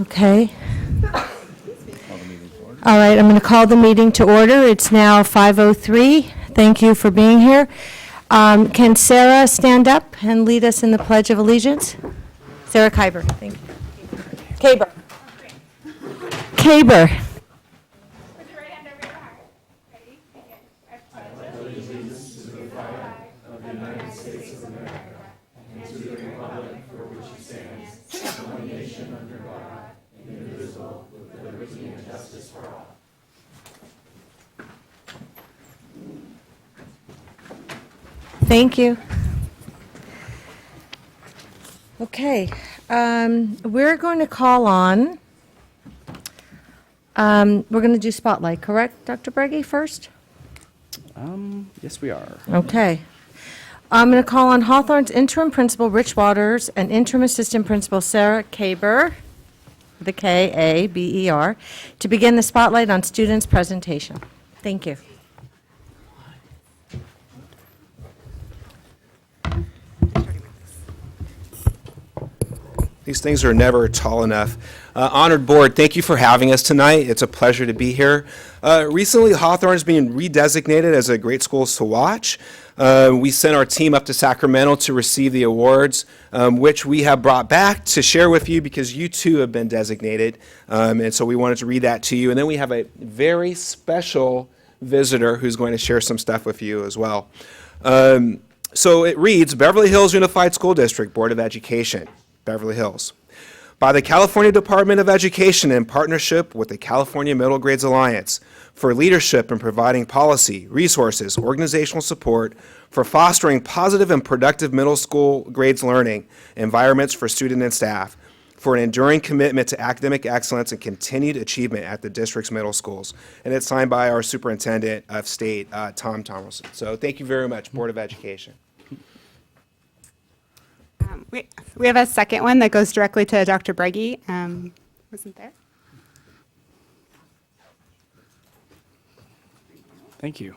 Okay. All right, I'm going to call the meeting to order. It's now 5:03. Thank you for being here. Can Sarah stand up and lead us in the Pledge of Allegiance? Sarah Kbev, thank you. Kbev. Kbev. Put your right hand over your heart. Ready? Begin. I pledge allegiance to the flag of the United States of America and to the republic for which it stands, one nation under God, indivisible, with liberty and justice for all. Thank you. Okay, we're going to call on, we're going to do Spotlight, correct, Dr. Breggy, first? Yes, we are. Okay. I'm going to call on Hawthorne's interim principal, Rich Waters, and interim assistant principal, Sarah Kbev, with a K-A-B-E-R, to begin the Spotlight on students' presentation. Thank you. These things are never tall enough. Honored board, thank you for having us tonight. It's a pleasure to be here. Recently, Hawthorne is being redesignated as a Great Schools to Watch. We sent our team up to Sacramento to receive the awards, which we have brought back to share with you because you too have been designated. And so we wanted to read that to you. And then we have a very special visitor who's going to share some stuff with you as well. So it reads, Beverly Hills Unified School District Board of Education. Beverly Hills. By the California Department of Education in partnership with the California Middle Grades Alliance for leadership in providing policy, resources, organizational support for fostering positive and productive middle school grades learning environments for student and staff, for an enduring commitment to academic excellence and continued achievement at the district's middle schools. And it's signed by our Superintendent of State, Tom Tomlinson. So thank you very much, Board of Education. We have a second one that goes directly to Dr. Breggy. Wasn't there? Thank you.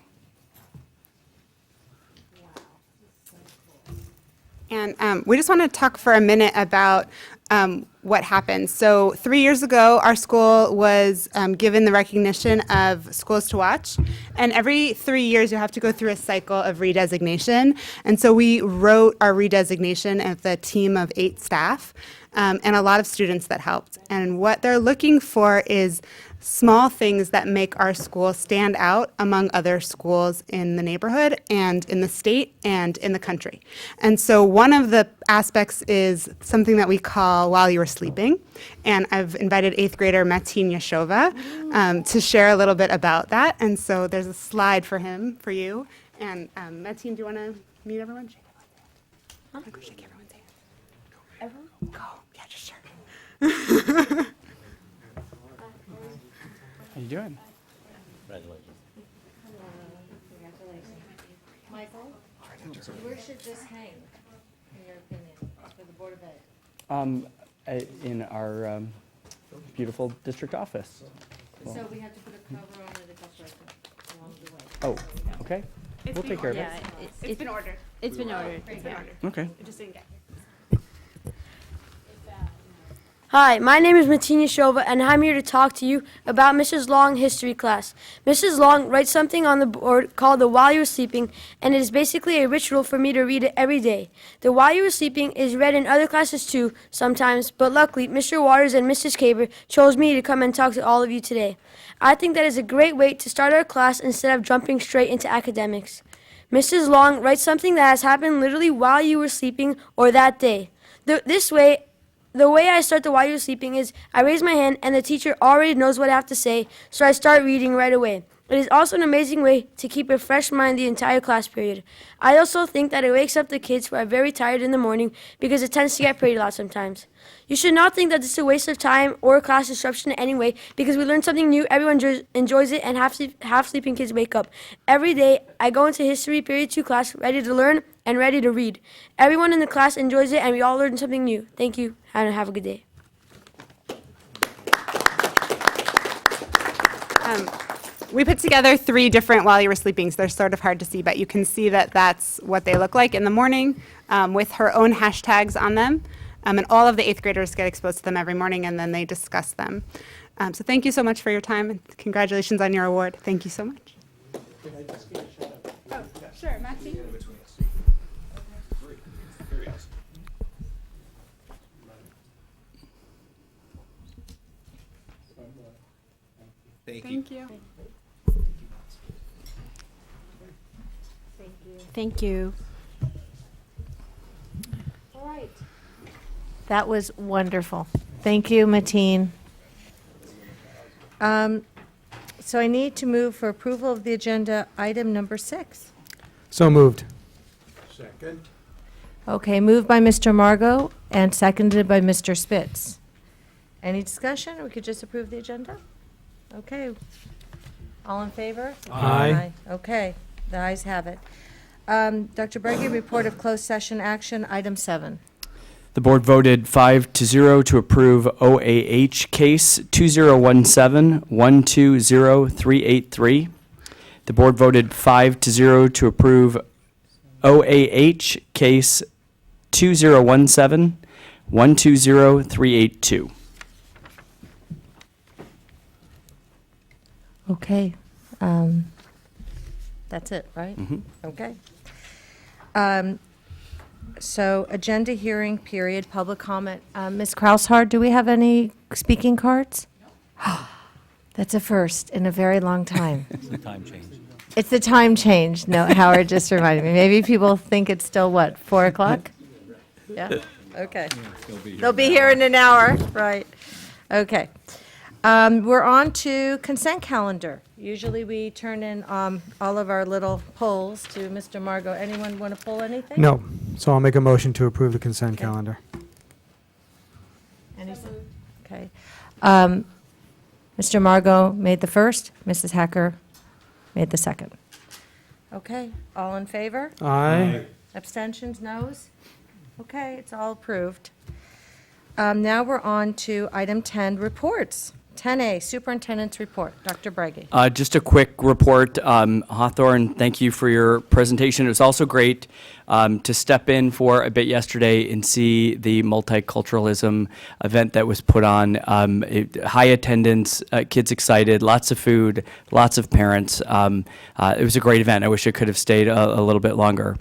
And we just want to talk for a minute about what happened. So 3 years ago, our school was given the recognition of Schools to Watch. And every 3 years, you have to go through a cycle of redesignation. And so we wrote our redesignation with a team of 8 staff and a lot of students that helped. And what they're looking for is small things that make our school stand out among other schools in the neighborhood and in the state and in the country. And so one of the aspects is something that we call While You Were Sleeping. And I've invited 8th grader Matin Yashova to share a little bit about that. And so there's a slide for him, for you. And Matin, do you want to meet everyone? Shake everyone's hand. Go shake everyone's hand. Everyone? Go. Yeah, just sure. How you doing? Congratulations. Michael, where should this hang, in your opinion, for the Board of Ed? In our beautiful district office. Well, So we have to put a cover on it if that's right along the way. oh, okay. We'll take care of it. Yeah, It's been ordered. it's been ordered. It's been ordered. Okay. It just didn't get here. Hi, my name is Matin Yashova, and I'm here to talk to you about Mrs. Long history class. Mrs. Long writes something on the board called the While You Were Sleeping, and it is basically a ritual for me to read it every day. The While You Were Sleeping is read in other classes too, sometimes, but luckily, Mr. Waters and Mrs. Kbev chose me to come and talk to all of you today. I think that is a great way to start our class instead of jumping straight into academics. Mrs. Long writes something that has happened literally while you were sleeping or that day. The way I start the While You Were Sleeping is I raise my hand and the teacher already knows what I have to say, so I start reading right away. It is also an amazing way to keep a fresh mind the entire class period. I also think that it wakes up the kids who are very tired in the morning because it tends to get pretty loud sometimes. You should not think that this is a waste of time or a class disruption in any way because we learn something new, everyone enjoys it, and half-sleeping kids wake up. Every day, I go into History Period 2 class ready to learn and ready to read. Everyone in the class enjoys it, and we all learn something new. Thank you, and have a good day. We put together 3 different While You Were Sleepings. They're sort of hard to see, but you can see that that's what they look like in the morning with her own hashtags on them. And all of the 8th graders get exposed to them every morning, and then they discuss them. So thank you so much for your time, and congratulations on your award. Thank you so much. Oh, sure, Maxine. Thank you. Thank you. All right. That was wonderful. Thank you, Mateen. So I need to move for approval of the agenda, item number 6. So moved. Okay, moved by Mr. Margot and seconded by Mr. Spitz. Any discussion? We could just approve the agenda? Okay. All in favor? Aye. Okay, the ayes have it. Dr. Breggy, report of closed session action, item 7. The board voted 5-0 to approve OAH case 2017-120383. The board voted 5-0 to approve OAH case 2017-120382. Okay. That's it, right? Okay. So agenda hearing period, public comment. Ms. Kraushaar, do we have any speaking cards? That's a first in a very long time. It's the time change. It's the time change. No, Howard just reminded me. Maybe people think it's still what, 4 o'clock? Yeah, okay. They'll be here in an hour, right. Okay. We're on to consent calendar. Usually we turn in all of our little polls to Mr. Margot. Anyone want to pull anything? No. So I'll make a motion to approve the consent calendar. Okay. Mr. Margot made the first, Mrs. Hacker made the second. Okay, all in favor? Aye. Abstentions, noes? Okay, it's all approved. Now we're on to item 10, reports. 10A, Superintendent's Report. Dr. Breggy. Just a quick report. Hawthorne, thank you for your presentation. It was also great to step in for a bit yesterday and see the multiculturalism event that was put on. High attendance, kids excited, lots of food, lots of parents. It was a great event. I wish it could have stayed a little bit longer.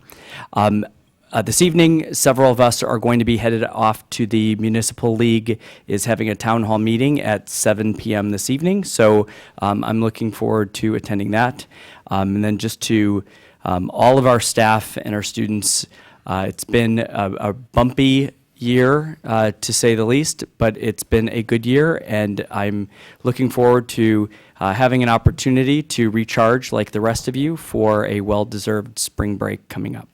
This evening, several of us are going to be headed off to the Municipal League is having a town hall meeting at 7 p.m. this evening, so I'm looking forward to attending that. And then just to all of our staff and our students, it's been a bumpy year, to say the least, but it's been a good year, and I'm looking forward to having an opportunity to recharge like the rest of you for a well-deserved spring break coming up.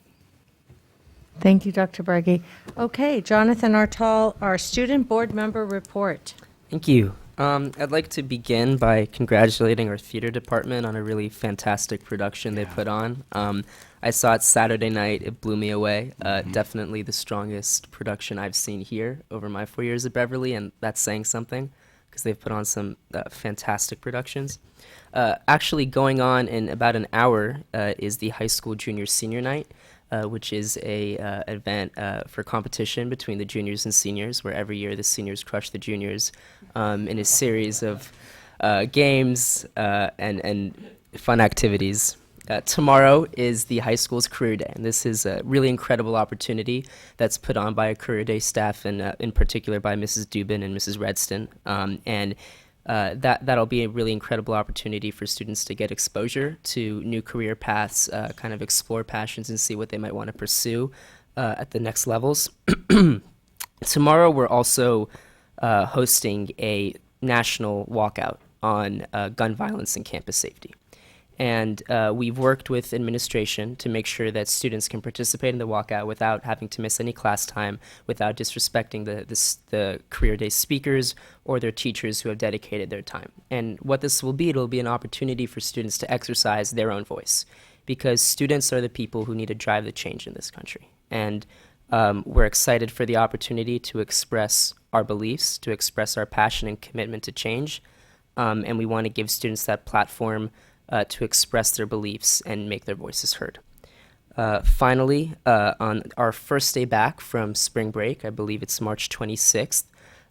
Thank you, Dr. Breggy. Okay, Jonathan Artal, our Student Board Member Report. Thank you. I'd like to begin by congratulating our theater department on a really fantastic production they put on. I saw it Saturday night. It blew me away. Definitely the strongest production I've seen here over my 4 years at Beverly, and that's saying something because they've put on some fantastic productions. Actually, going on in about an hour is the high school junior senior night. Which is a event for competition between the juniors and seniors, where every year the seniors crush the juniors in a series of games and fun activities. Tomorrow is the high school's career day, and this is a really incredible opportunity that's put on by a career day staff, and in particular by Mrs. Dubin and Mrs. Redston. That'll be a really incredible opportunity for students to get exposure to new career paths, kind of explore passions and see what they might want to pursue at the next levels. Tomorrow we're also hosting a national walkout on gun violence and campus safety. And we've worked with administration to make sure that students can participate in the walkout without having to miss any class time, without disrespecting the career day speakers or their teachers who have dedicated their time. And what this will be, it'll be an opportunity for students to exercise their own voice, because students are the people who need to drive the change in this country. And we're excited for the opportunity to express our beliefs, to express our passion and commitment to change. And we want to give students that platform to express their beliefs and make their voices heard. Finally, on our first day back from spring break, I believe it's March 26th,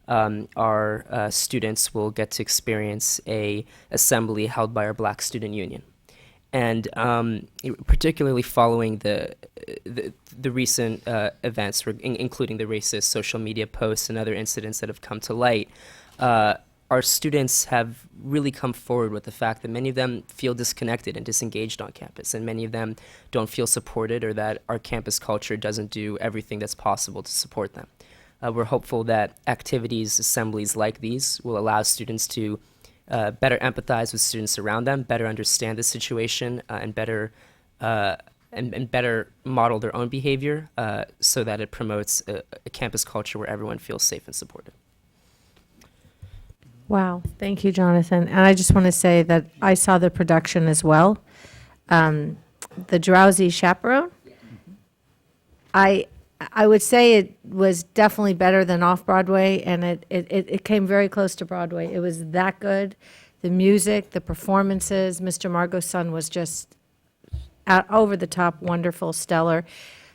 our students will get to experience a assembly held by our Black Student Union. And particularly following the recent events, including the racist social media posts and other incidents that have come to light, our students have really come forward with the fact that many of them feel disconnected and disengaged on campus, and many of them don't feel supported, or that our campus culture doesn't do everything that's possible to support them. We're hopeful that activities, assemblies like these will allow students to better empathize with students around them, better understand the situation, and better model their own behavior, so that it promotes a campus culture where everyone feels safe and supported. Wow, thank you, Jonathan. And I just want to say that I saw the production as well. The Drowsy Chaperone. I would say it was definitely better than Off-Broadway, and it came very close to Broadway. It was that good. The music, the performances, Mr. Margot's son was just over the top, wonderful, stellar.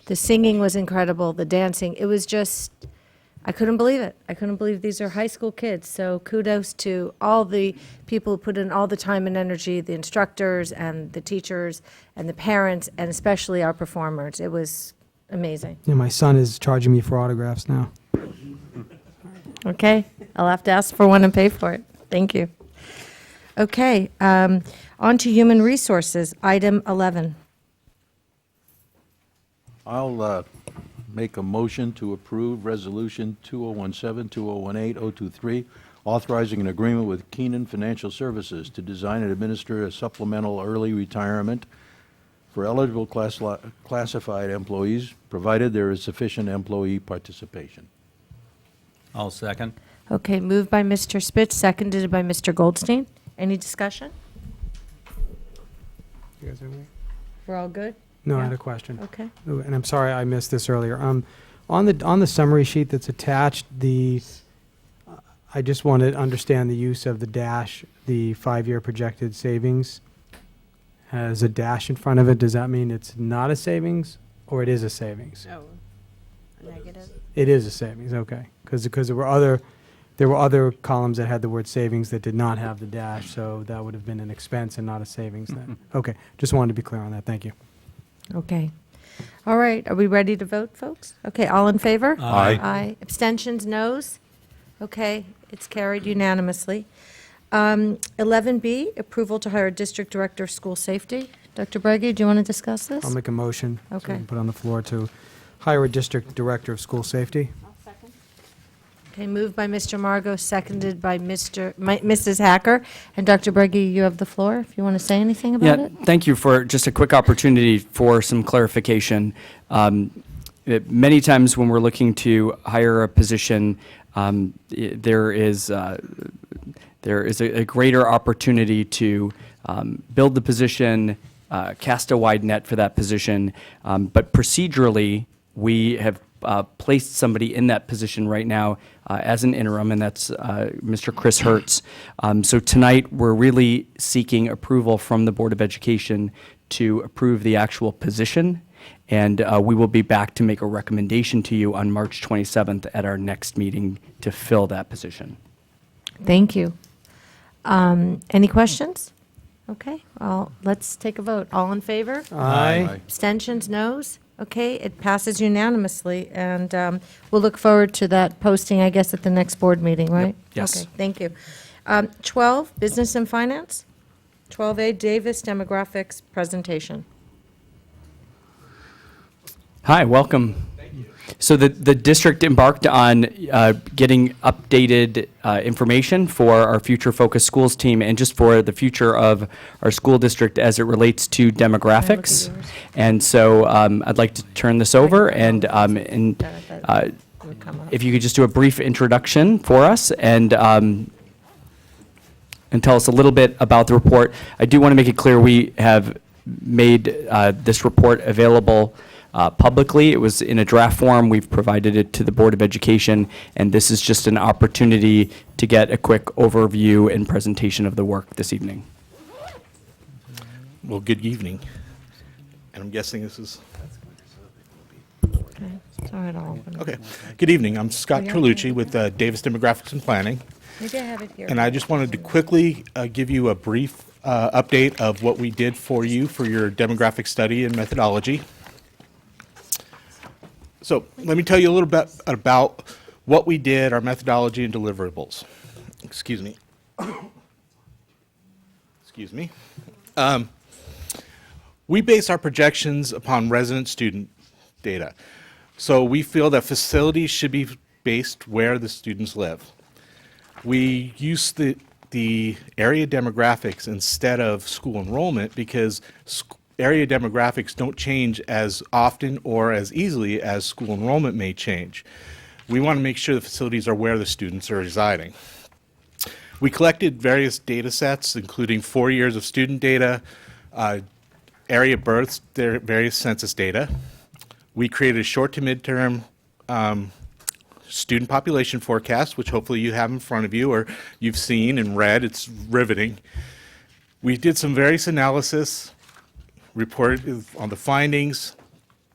The singing was incredible, the dancing. It was just, I couldn't believe it. I couldn't believe these are high school kids. So kudos to all the people who put in all the time and energy, the instructors and the teachers and the parents, and especially our performers. It was amazing. Yeah, my son is charging me for autographs now. Okay, I'll have to ask for one and pay for it. Thank you. Okay, on to human resources, item 11. I'll make a motion to approve Resolution 2017, 2018, 023, authorizing an agreement with Keenan Financial Services to design and administer a supplemental early retirement for eligible classified employees, provided there is sufficient employee participation. I'll second. Okay, moved by Mr. Spitz, seconded by Mr. Goldstein. Any discussion? You guys have any? We're all good? No, I Yeah. had a question. Okay. Ooh, and I'm sorry I missed this earlier. On the summary sheet that's attached, I just want to understand the use of the dash, the 5-year projected savings has a dash in front of it. Does that mean it's not a savings, or it is a savings? Oh, negative. It is a savings, okay. Because there were other columns that had the word savings that did not have the dash, so that would have been an expense and not a savings then. Okay, just wanted to be clear on that. Thank you. Okay. All right, are we ready to vote, folks? Okay, all in favor? Aye. Aye. Abstentions, noes? Okay, it's carried unanimously. 11B, approval to hire a district director of school safety. Dr. Breggy, do you want to discuss this? I'll make a motion. So we Okay. can put on the floor to hire a district director of school safety. Okay, moved by Mr. Margot, seconded by Mrs. Hacker. And Dr. Breggy, you have the floor, if you want to say anything about Yeah, it? thank you for just a quick opportunity for some clarification. Many times when we're looking to hire a position, there is a greater opportunity to build the position, cast a wide net for that position. But procedurally, we have placed somebody in that position right now as an interim, and that's Mr. Chris Hertz. So tonight, we're really seeking approval from the Board of Education to approve the actual position, and we will be back to make a recommendation to you on March 27th at our next meeting to fill that position. Thank you. Any questions? Okay, well, let's take a vote. All in favor? Aye. Abstentions, noes? Okay, it passes unanimously, and we'll look forward to that posting, I guess, at the next board meeting, right? Yes. Okay, thank you. 12, Business and Finance. 12A, Davis Demographics Presentation. Hi, welcome. So the district embarked on getting updated information for our Future Focus Schools team and just for the future of our school district as it relates to demographics. yours? And so I'd like to turn this over and if you could just do a brief introduction for us and tell us a little bit about the report. I do want to make it clear we have made this report available publicly. It was in a draft form. We've provided it to the Board of Education, and this is just an opportunity to get a quick overview and presentation of the work this evening. Well, good evening. And I'm guessing this is, Okay, it's all right, I'll open it. okay. Good evening, I'm Scott Carlucci with Davis Demographics and Planning. Maybe I have it here. And I just wanted to quickly give you a brief update of what we did for you for your demographic study and methodology. So let me tell you a little bit about what we did, our methodology and deliverables. Excuse me. Excuse me. We base our projections upon resident student data. So we feel that facilities should be based where the students live. We use the area demographics instead of school enrollment because area demographics don't change as often or as easily as school enrollment may change. We want to make sure the facilities are where the students are residing. We collected various data sets, including 4 years of student data, area births, various census data. We created a short to midterm student population forecast, which hopefully you have in front of you or you've seen and read. It's riveting. We did some various analysis, reported on the findings.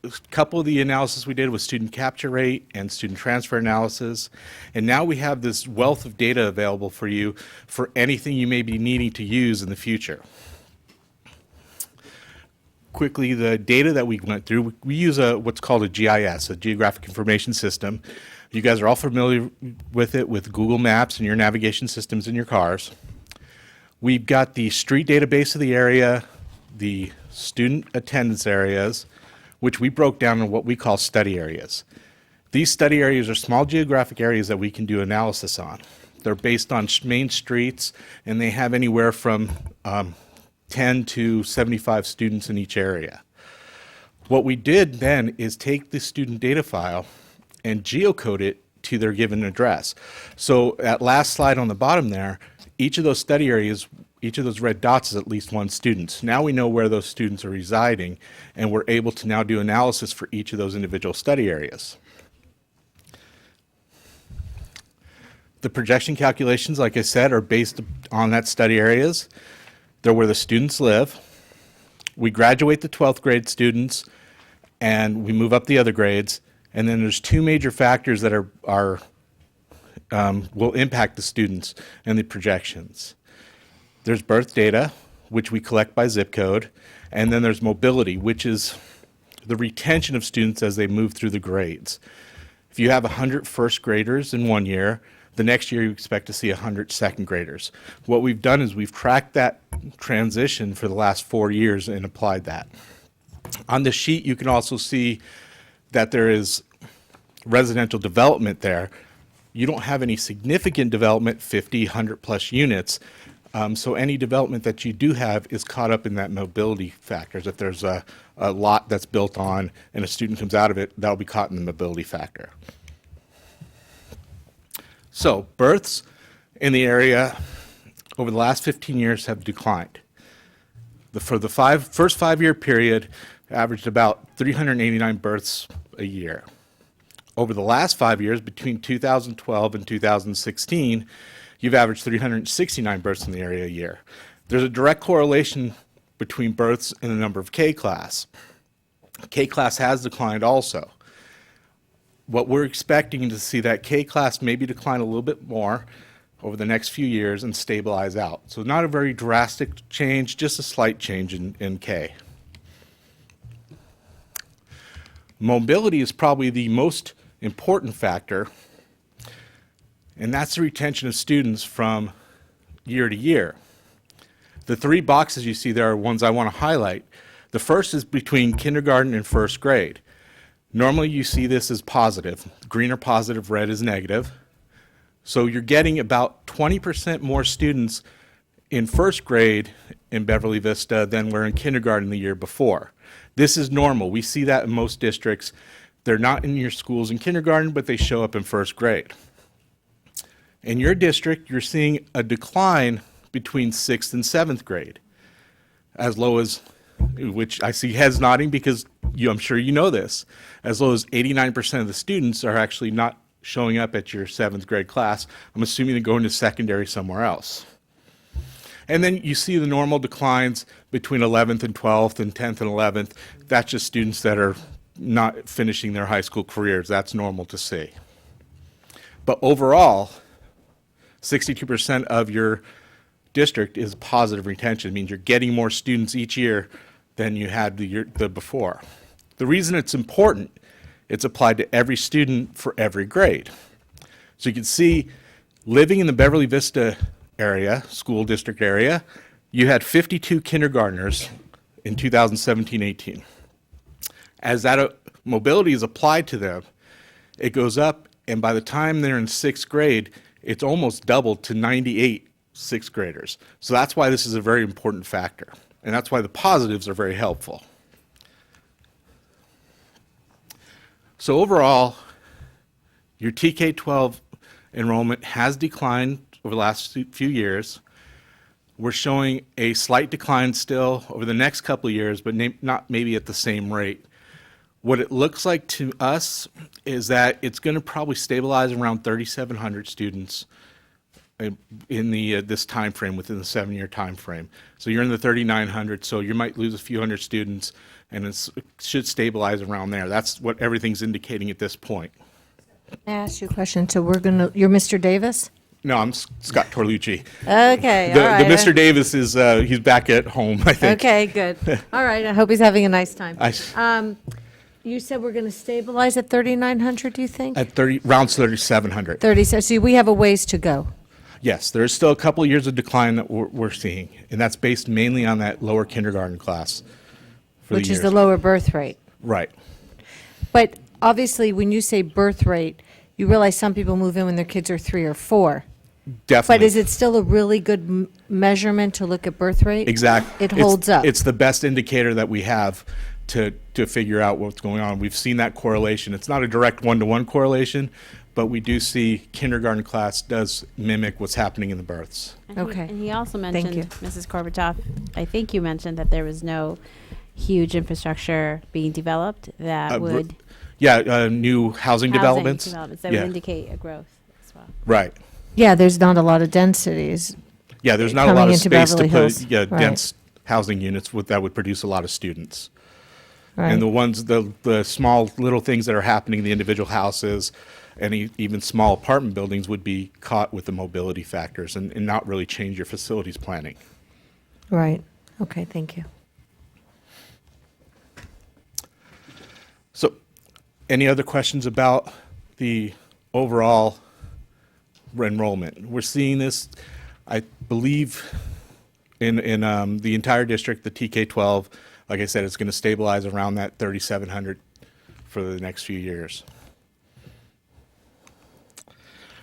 A couple of the analysis we did was student capture rate and student transfer analysis. And now we have this wealth of data available for you for anything you may be needing to use in the future. Quickly, the data that we went through, we use what's called a GIS, a Geographic Information System. You guys are all familiar with it with Google Maps and your navigation systems in your cars. We've got the street database of the area, the student attendance areas, which we broke down in what we call study areas. These study areas are small geographic areas that we can do analysis on. They're based on main streets, and they have anywhere from 10 to 75 students in each area. What we did then is take the student data file and geocode it to their given address. So that last slide on the bottom there, each of those study areas, each of those red dots is at least one student. Now we know where those students are residing, and we're able to now do analysis for each of those individual study areas. The projection calculations, like I said, are based on that study areas. They're where the students live. We graduate the 12th grade students, and we move up the other grades. And then there's two major factors that will impact the students and the projections. There's birth data, which we collect by zip code, and then there's mobility, which is the retention of students as they move through the grades. If you have 100 first graders in 1 year, the next year you expect to see 100 second graders. What we've done is we've tracked that transition for the last 4 years and applied that. On the sheet, you can also see that there is residential development there. You don't have any significant development, 50, 100 plus units. So any development that you do have is caught up in that mobility factors. If there's a lot that's built on and a student comes out of it, that'll be caught in the mobility factor. So births in the area over the last 15 years have declined. For the first 5 year period, averaged about 389 births a year. Over the last 5 years, between 2012 and 2016, you've averaged 369 births in the area a year. There's a direct correlation between births and the number of K-class. K-class has declined also. What we're expecting to see that K-class maybe decline a little bit more over the next few years and stabilize out. So not a very drastic change, just a slight change in K. Mobility is probably the most important factor, and that's the retention of students from year to year. The three boxes you see there are ones I want to highlight. The first is between kindergarten and first grade. Normally you see this as positive. Green are positive, red is negative. So you're getting about 20% more students in first grade in Beverly Vista than were in kindergarten the year before. This is normal. We see that in most districts. They're not in your schools in kindergarten, but they show up in first grade. In your district, you're seeing a decline between 6th and 7th grade, as low as, which I see heads nodding because I'm sure you know this, as low as 89% of the students are actually not showing up at your 7th grade class. I'm assuming they're going to secondary somewhere else. And then you see the normal declines between 11th and 12th and 10th and 11th. That's just students that are not finishing their high school careers. That's normal to see. But overall, 62% of your district is positive retention. It means you're getting more students each year than you had the year before. The reason it's important, it's applied to every student for every grade. So you can see, living in the Beverly Vista area, school district area, you had 52 kindergartners in 2017-18. As that mobility is applied to them, it goes up, and by the time they're in sixth grade, it's almost doubled to 98 sixth graders. So that's why this is a very important factor, and that's why the positives are very helpful. So overall, your TK-12 enrollment has declined over the last few years. We're showing a slight decline still over the next couple of years, but not maybe at the same rate. What it looks like to us is that it's going to probably stabilize around 3,700 students in this time frame, within the 7-year time frame. So you're in the 3,900, so you might lose a few hundred students, and it should stabilize around there. That's what everything's indicating at this point. May I ask you a question? So you're Mr. Davis? No, I'm Scott Torlucci. Okay, The all right. Mr. Davis is, he's back at home, I think. Okay, good. All right, I hope he's having a nice time. I- You said we're going to stabilize at 3,900, do you think? At 30, rounds 3,700. 30, so we have a ways to go. Yes, there's still a couple of years of decline that we're seeing, and that's based mainly on that lower kindergarten class. For Which is the years. lower birth rate. Right. But obviously, when you say birth rate, you realize some people move in when their kids are 3 or 4. Definitely. But is it still a really good measurement to look at birth rate? Exactly. It holds up. It's the best indicator that we have to figure out what's going on. We've seen that correlation. It's not a direct one-to-one correlation, but we do see kindergarten class does mimic what's happening in the births. Okay. And he also Thank mentioned, you. Mrs. Korbachov, I think you mentioned that there was no huge infrastructure being developed that would. New housing developments. that Yeah. would indicate a growth as well. Right. Yeah, there's not a lot of densities. Yeah, there's not a Coming lot of into space to Beverly Hills. put Right. dense housing units that would produce a lot of students. Right. And the small little things that are happening in the individual houses and even small apartment buildings would be caught with the mobility factors and not really change your facilities planning. Right. Okay, thank you. So, any other questions about the overall enrollment? We're seeing this, I believe, in the entire district, the TK-12. Like I said, it's going to stabilize around that 3,700 for the next few years.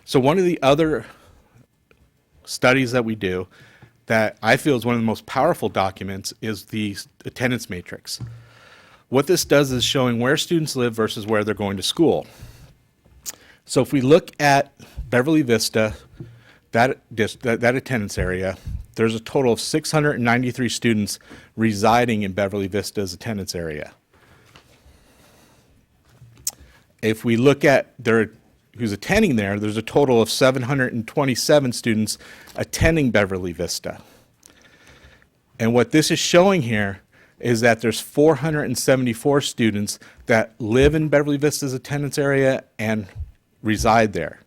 So one of the other studies that we do that I feel is one of the most powerful documents is the attendance matrix. What this does is showing where students live versus where they're going to school. So if we look at Beverly Vista, that attendance area, there's a total of 693 students residing in Beverly Vista's attendance area. If we look at who's attending there, there's a total of 727 students attending Beverly Vista. And what this is showing here is that there's 474 students that live in Beverly Vista's attendance area and reside there.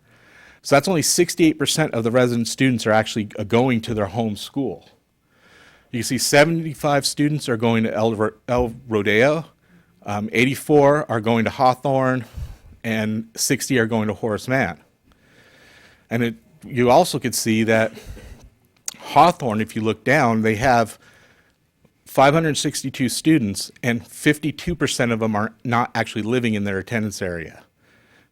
So that's only 68% of the resident students are actually going to their home school. You can see 75 students are going to El Rodeo, 84 are going to Hawthorne, and 60 are going to Horace Mann. And you also could see that Hawthorne, if you look down, they have 562 students, and 52% of them are not actually living in their attendance area.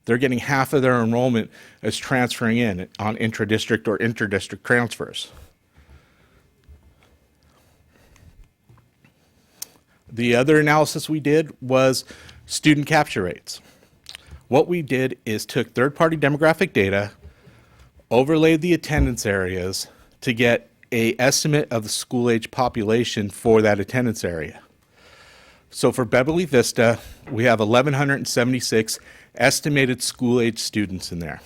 They're getting half of their enrollment as transferring in on intra-district or inter-district transfers. The other analysis we did was student capture rates. What we did is took third-party demographic data, overlaid the attendance areas to get an estimate of the school-age population for that attendance area. So for Beverly Vista, we have 1,176 estimated school-age students in there.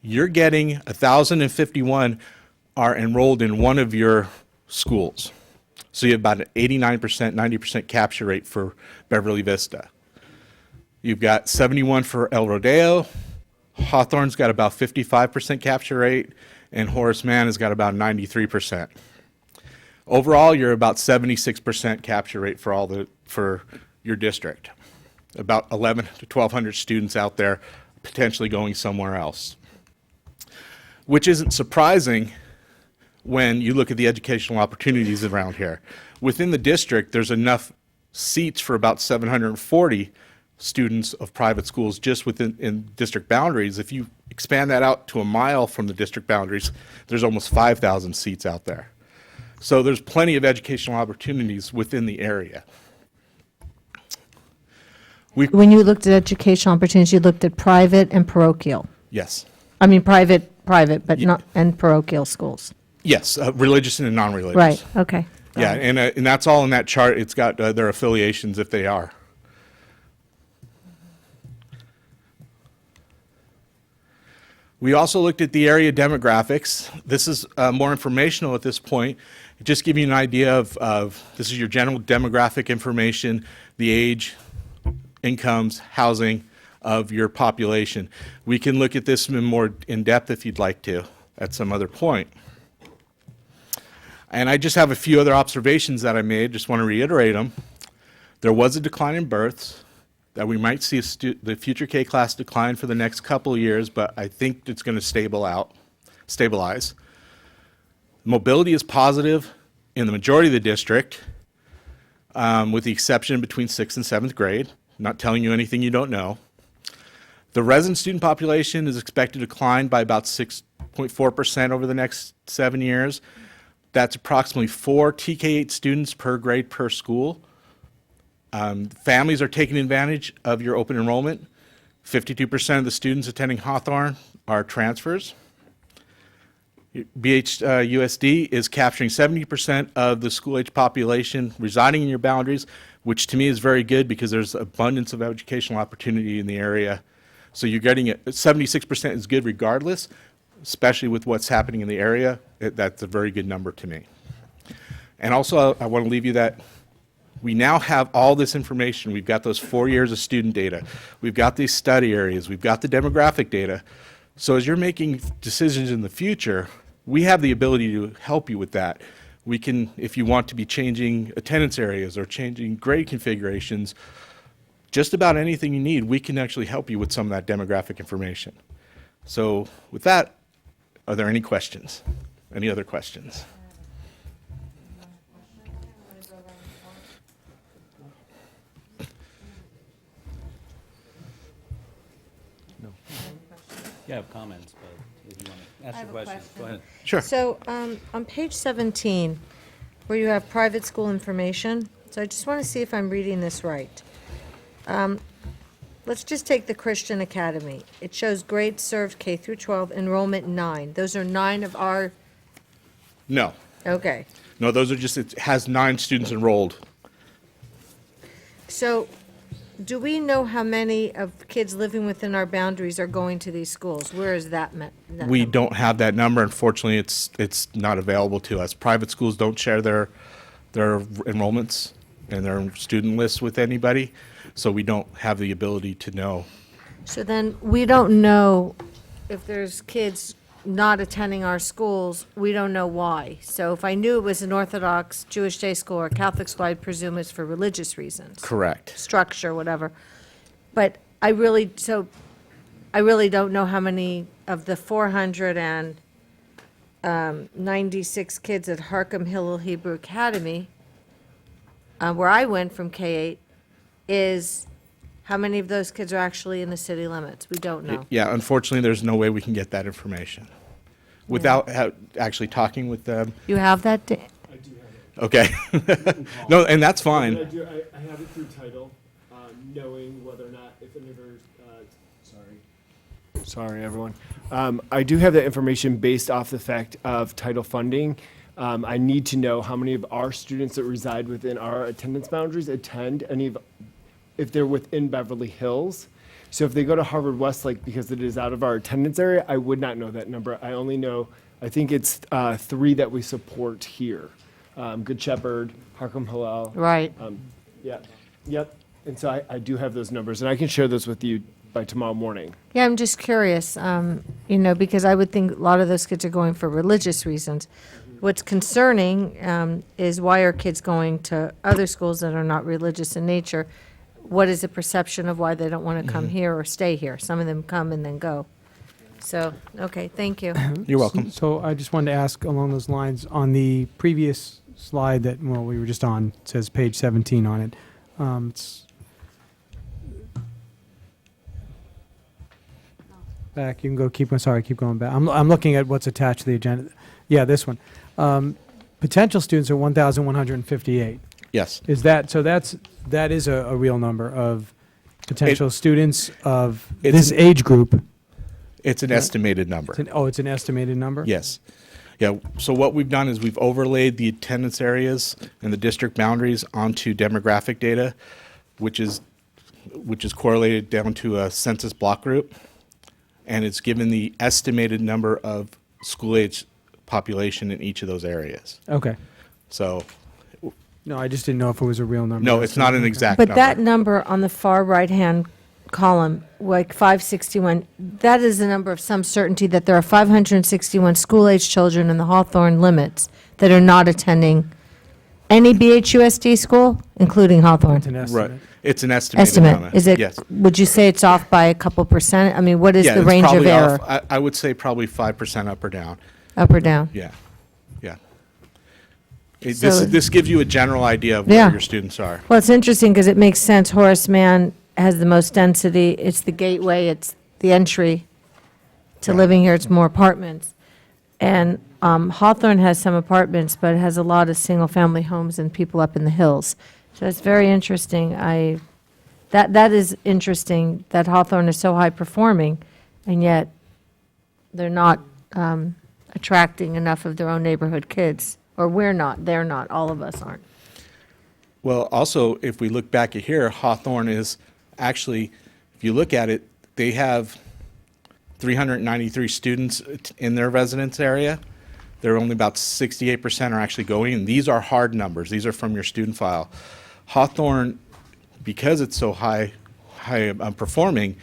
You're getting 1,051 are enrolled in one of your schools. So you have about an 89%, 90% capture rate for Beverly Vista. You've got 71 for El Rodeo. Hawthorne's got about 55% capture rate, and Horace Mann has got about 93%. Overall, you're about 76% capture rate for your district. About 1,100 to 1,200 students out there potentially going somewhere else, which isn't surprising when you look at the educational opportunities around here. Within the district, there's enough seats for about 740 students of private schools just in district boundaries. If you expand that out to a mile from the district boundaries, there's almost 5,000 seats out there. So there's plenty of educational opportunities within the area. When you looked at educational opportunities, you looked at private and parochial. Yes. I mean, private, but not, and parochial schools. Yes, religious and non-religious. Right, okay. Yeah, and that's all in that chart. It's got their affiliations if they are. We also looked at the area demographics. This is more informational at this point. Just give you an idea of this is your general demographic information, the age, incomes, housing of your population. We can look at this more in depth if you'd like to at some other point. And I just have a few other observations that I made, just want to reiterate them. There was a decline in births, that we might see the future K-class decline for the next couple of years, but I think it's going to stabilize. Mobility is positive in the majority of the district, with the exception between 6th and 7th grade. Not telling you anything you don't know. The resident student population is expected to decline by about 6.4% over the next 7 years. That's approximately 4 TK8 students per grade per school. Families are taking advantage of your open enrollment. 52% of the students attending Hawthorne are transfers. BHUSD is capturing 70% of the school-age population residing in your boundaries, which to me is very good because there's abundance of educational opportunity in the area. So you're getting it, 76% is good regardless, especially with what's happening in the area. That's a very good number to me. And also, I want to leave you that we now have all this information. We've got those 4 years of student data. We've got these study areas. We've got the demographic data. So as you're making decisions in the future, we have the ability to help you with that. We can, if you want to be changing attendance areas or changing grade configurations, just about anything you need, we can actually help you with some of that demographic information. So with that, are there any questions? Any other questions? You have comments, but if you want to ask your question, go ahead. Sure. So on page 17, where you have private school information, so I just want to see if I'm reading this right. Let's just take the Christian Academy. It shows grades served K through 12, enrollment 9. Those are 9 of our, No. okay. No, those are just, it has 9 students enrolled. So do we know how many of kids living within our boundaries are going to these schools? Where is that We number? don't have that number. Unfortunately, it's not available to us. Private schools don't share their enrollments and their student lists with anybody, so we don't have the ability to know. So then, we don't know if there's kids not attending our schools, we don't know why. So if I knew it was an Orthodox Jewish day school or Catholic school, I'd presume it's for religious reasons. Correct. Structure, whatever. But I really don't know how many of the 496 kids at Harkham Hill Hebrew Academy, where I went from K-8, is how many of those kids are actually in the city limits? We don't know. Yeah, unfortunately, there's no way we can get that information without actually talking with them. You have that? I do have it. Okay. No, and that's fine. But I have it through title, knowing whether or not, if any of our, sorry everyone. I do have that information based off the fact of title funding. I need to know how many of our students that reside within our attendance boundaries attend any of, if they're within Beverly Hills. So if they go to Harvard Westlake because it is out of our attendance area, I would not know that number. I only know, I think it's 3 that we support here. Good Shepherd, Harkham Hillel. Right. Yeah, yep. And so I do have those numbers, and I can share those with you by tomorrow morning. Yeah, I'm just curious, because I would think a lot of those kids are going for religious reasons. What's concerning is why are kids going to other schools that are not religious in nature? What is the perception of why they don't want to come here or stay here? Some of them come and then go. So, okay, thank you. You're welcome. So I just wanted to ask along those lines, on the previous slide that, well, we were just on, it says page 17 on it. It's back, you can go, keep going back. I'm looking at what's attached to the agenda. Yeah, this one. Potential students are 1,158. Yes. Is that, so that is a real number of potential students of this age group? It's an estimated number. It's an estimated number? Yes. Yeah, so what we've done is we've overlaid the attendance areas and the district boundaries onto demographic data, which is correlated down to a census block group, and it's given the estimated number of school-age population in each of those areas. Okay. So, No, I just didn't know if it was a real number. no, it's not an exact But number. that number on the far right-hand column, like 561, that is the number of some certainty that there are 561 school-age children in the Hawthorne limits that are not attending any BHUSD school, including Hawthorne. It's an estimate. Right. It's an estimated number. Estimate, is it, Yes. would you say it's off by a couple percent? I mean, what is Yeah, the it's range of probably error, off- I would say probably 5% up or down. up or down? Yeah, yeah. So- This gives you a general idea of Yeah. where your students are. Well, it's interesting because it makes sense. Horace Mann has the most density. It's the gateway, it's the entry to living here. It's more apartments. And Hawthorne has some apartments, but it has a lot of single-family homes and people up in the hills. So it's very interesting. That is interesting that Hawthorne is so high-performing, and yet they're not attracting enough of their own neighborhood kids. Or we're not, they're not, all of us aren't. Well, also, if we look back at here, Hawthorne is actually, if you look at it, they have 393 students in their residence area. They're only about 68% are actually going, and these are hard numbers. These are from your student file. Hawthorne, because it's so high performing,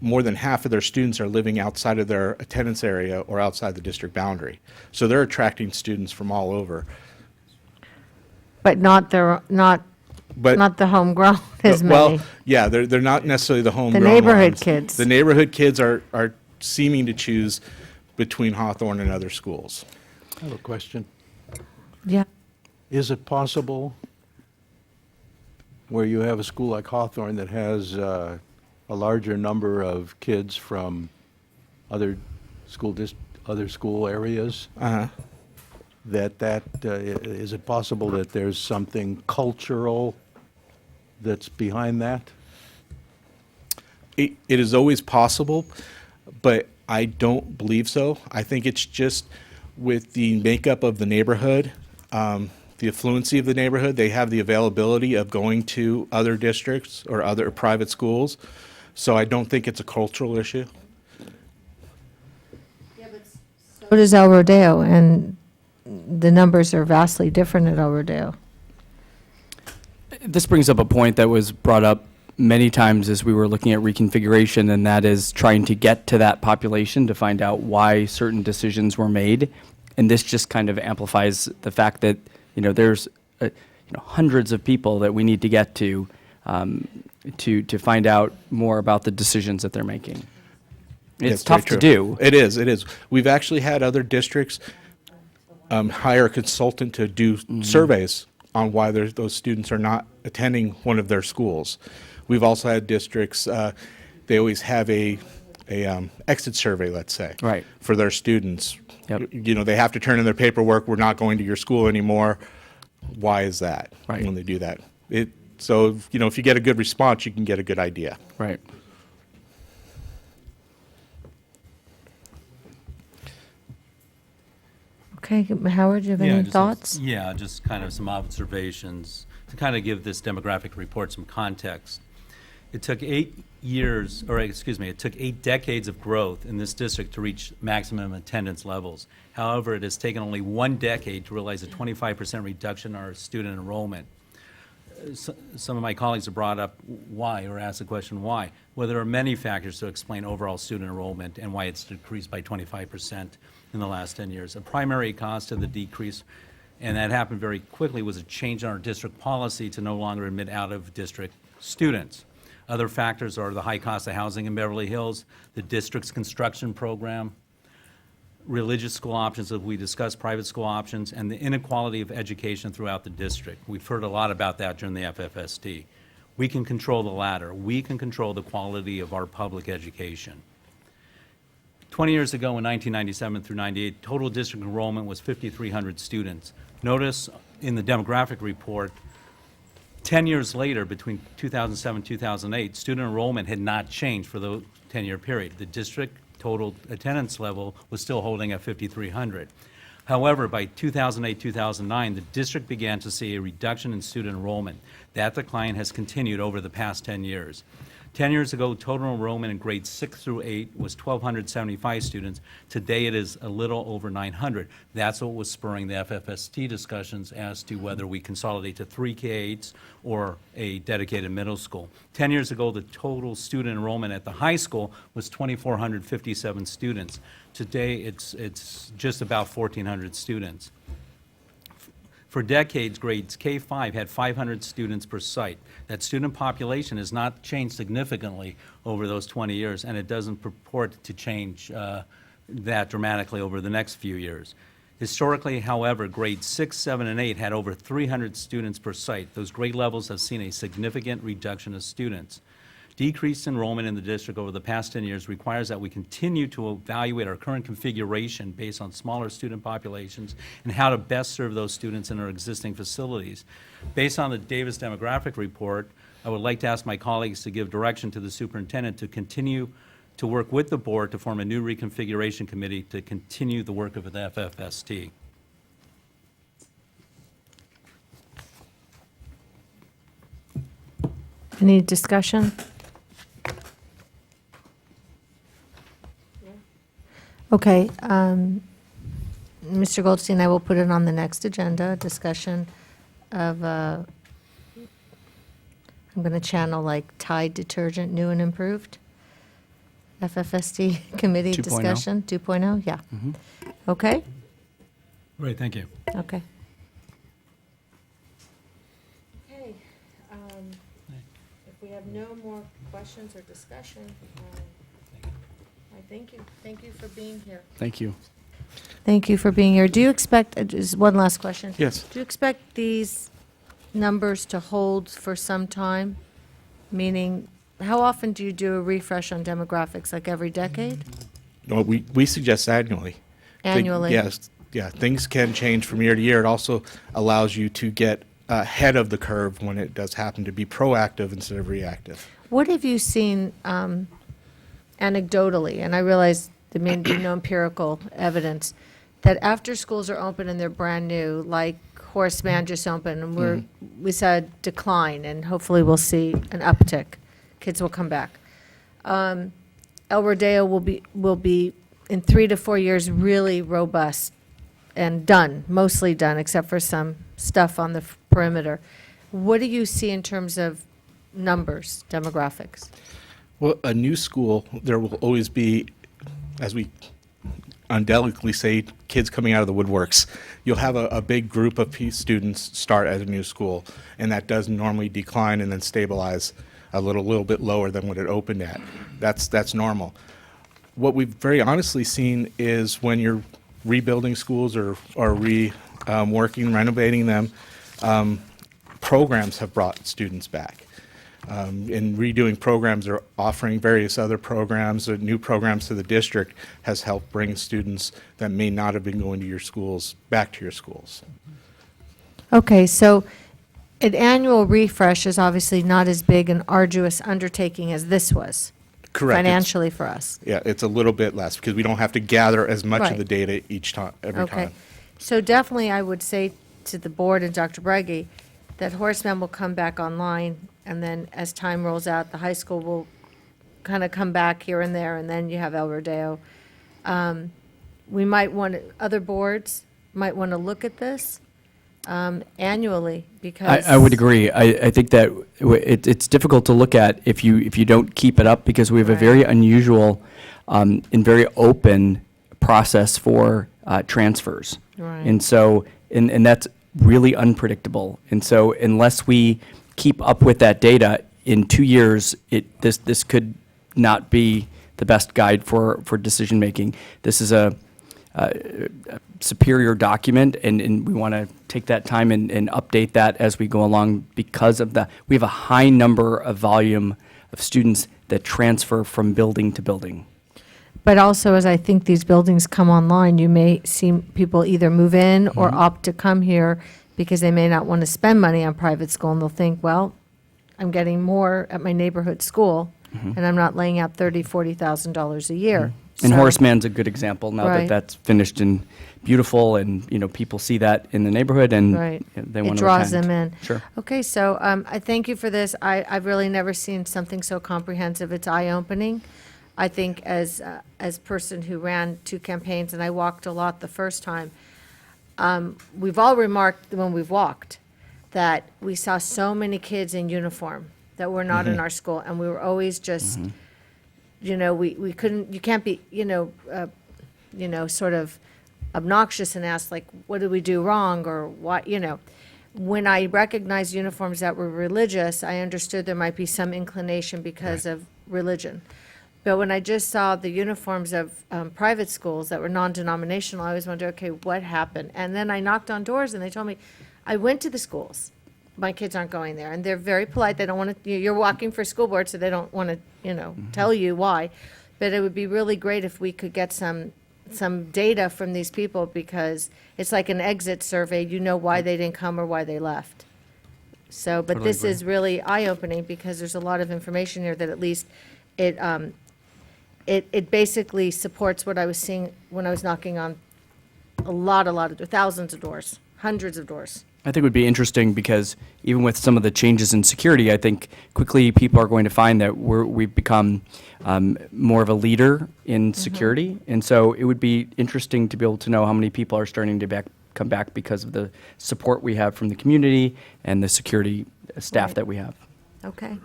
more than half of their students are living outside of their attendance area or outside the district boundary. So they're attracting students from all over. But not the homegrown as many. Well, yeah, they're not necessarily the homegrown neighborhood ones. kids. The neighborhood kids are seeming to choose between Hawthorne and other schools. I have a question. Yeah. Is it possible where you have a school like Hawthorne that has a larger number of kids from other school areas, Uh-huh. is it possible that there's something cultural that's behind that? It is always possible, but I don't believe so. I think it's just with the makeup of the neighborhood, the affluency of the neighborhood, they have the availability of going to other districts or other private schools. So I don't think it's a cultural issue. So does El Rodeo, and the numbers are vastly different at El Rodeo. This brings up a point that was brought up many times as we were looking at reconfiguration, and that is trying to get to that population to find out why certain decisions were made. And this just kind of amplifies the fact that, there's hundreds of people that we need to get to find out more about the decisions that they're making. It's That's very tough to true. do. It is. We've actually had other districts hire a consultant to do surveys on why those students are not attending one of their schools. We've also had districts, they always have a exit survey, let's say, Right. for their students. Yep. They have to turn in their paperwork, we're not going to your school anymore. Why is that? Right. When they do that. So, if you get a good response, you can get a good idea. Right. Okay, Howard, do you have any thoughts? Just kind of some observations to kind of give this demographic report some context. It took 8 years, or excuse me, it took 8 decades of growth in this district to reach maximum attendance levels. However, it has taken only 1 decade to realize a 25% reduction in our student enrollment. Some of my colleagues have brought up why, or asked the question why. Well, there are many factors to explain overall student enrollment and why it's decreased by 25% in the last 10 years. A primary cause to the decrease, and that happened very quickly, was a change in our district policy to no longer admit out-of-district students. Other factors are the high cost of housing in Beverly Hills, the district's construction program, religious school options, as we discussed, private school options, and the inequality of education throughout the district. We've heard a lot about that during the FFSD. We can control the latter. We can control the quality of our public education. 20 years ago, in 1997 through 98, total district enrollment was 5,300 students. Notice in the demographic report, 10 years later, between 2007 and 2008, student enrollment had not changed for the 10-year period. The district total attendance level was still holding at 5,300. However, by 2008-2009, the district began to see a reduction in student enrollment. That decline has continued over the past 10 years. 10 years ago, total enrollment in grades 6 through 8 was 1,275 students. Today, it is a little over 900. That's what was spurring the FFST discussions as to whether we consolidate to 3 K-8s or a dedicated middle school. 10 years ago, the total student enrollment at the high school was 2,457 students. Today, it's just about 1,400 students. For decades, grades K-5 had 500 students per site. That student population has not changed significantly over those 20 years, and it doesn't purport to change that dramatically over the next few years. Historically, however, grades 6, 7, and 8 had over 300 students per site. Those grade levels have seen a significant reduction of students. Decreased enrollment in the district over the past 10 years requires that we continue to evaluate our current configuration based on smaller student populations and how to best serve those students in our existing facilities. Based on the Davis demographic report, I would like to ask my colleagues to give direction to the superintendent to continue to work with the board to form a new reconfiguration committee to continue the work of the FFST. Any discussion? Okay, Mr. Goldstein, I will put it on the next agenda, discussion of, I'm going to channel like Tide detergent, new and improved. FFSD committee 2.0. discussion, 2.0, yeah. Okay, Great, thank you. okay. Okay, if we have no more questions or discussion, I thank you. Thank you for being here. Thank you. Thank you for being here. Do you expect, just one last question. Yes. Do you expect these numbers to hold for some time? Meaning, how often do you do a refresh on demographics, like every decade? No, we suggest annually. Annually? Yes, yeah, things can change from year to year. It also allows you to get ahead of the curve when it does happen, to be proactive instead of reactive. What have you seen anecdotally, and I realize there may be no empirical evidence, that after schools are open and they're brand new, like Horace Mann just opened, and we saw a decline, and hopefully we'll see an uptick. Kids will come back. El Rodeo will be in 3 to 4 years really robust and done, mostly done, except for some stuff on the perimeter. What do you see in terms of numbers, demographics? Well, a new school, there will always be, as we undelicately say, kids coming out of the woodworks. You'll have a big group of students start at a new school, and that does normally decline and then stabilize a little bit lower than what it opened at. That's normal. What we've very honestly seen is when you're rebuilding schools or working, renovating them, programs have brought students back. In redoing programs or offering various other programs or new programs to the district has helped bring students that may not have been going to your schools back to your schools. Okay, so an annual refresh is obviously not as big an arduous undertaking as this was. Correct. Financially for us. Yeah, it's a little bit less because we don't have to gather as much Right. of the data each time, every Okay. time. So definitely, I would say to the board and Dr. Breggy that Horseman will come back online, and then as time rolls out, the high school will kind of come back here and there, and then you have El Rodeo. We might want, other boards might want to look at this annually, because. I would agree. I think that it's difficult to look at if you don't keep it up, because we have a very unusual and very open process for transfers. Right. And so, and that's really unpredictable. And so unless we keep up with that data, in 2 years, this could not be the best guide for decision-making. This is a superior document, and we want to take that time and update that as we go along, because of we have a high number of volume of students that transfer from building to building. But also, as I think these buildings come online, you may see people either move in or opt to come here because they may not want to spend money on private school, and they'll think, well, I'm getting more at my neighborhood school, and I'm not laying out $30,000, $40,000 a year. And So- Horace Mann's a good example now Right. that that's finished and beautiful, and people see that in the neighborhood, and Right. they want It to draws them in. Sure. Okay, so I thank you for this. I've really never seen something so comprehensive. It's eye-opening. I think as person who ran 2 campaigns, and I walked a lot the first time, we've all remarked when we've walked that we saw so many kids in uniform that were not in our school, and we were always just, we couldn't, you can't be, sort of obnoxious and ask, like, what did we do wrong, or what, When I recognized uniforms that were religious, I understood there might be some inclination because of religion. But when I just saw the uniforms of private schools that were non-denominational, I always wondered, okay, what happened? And then I knocked on doors, and they told me, I went to the schools. My kids aren't going there, and they're very polite. They don't want to, you're walking for school board, so they don't want to, tell you why. But it would be really great if we could get some data from these people, because it's like an exit survey. You know why they didn't come or why they left. So, but Totally this agree. is really eye-opening, because there's a lot of information here that at least it basically supports what I was seeing when I was knocking on a lot of thousands of doors, hundreds of doors. I think it would be interesting, because even with some of the changes in security, I think quickly people are going to find that we've become more of a leader in security. And so it would be interesting to be able to know how many people are starting to come back because of the support we have from the community and the security staff Right. that we have. Okay.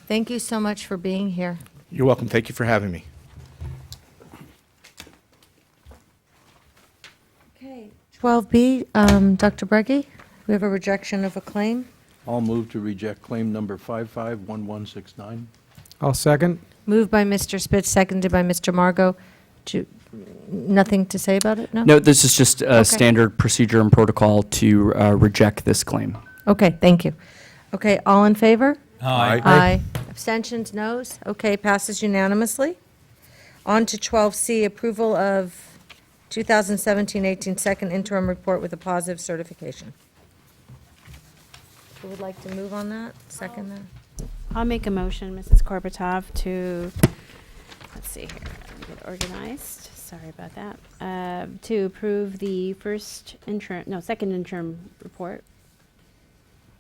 Thank you so much for being here. You're welcome. Thank you for having me. Okay. 12B, Dr. Breggy, we have a rejection of a claim. I'll move to reject claim number 551169. I'll second. Moved by Mr. Spitz, seconded by Mr. Margot. Nothing to say about it, no? No, this is just a standard procedure and protocol to reject this claim. Okay, thank you. Okay, all in favor? Aye. Aye. Abstentions, noes? Okay, passes unanimously. On to 12C, approval of 2017-18 second interim report with a positive certification. Who would like to move on that? Second that? I'll make a motion, Mrs. Korbutov, to, let's see here, let me get organized. Sorry about that. To approve the second interim report.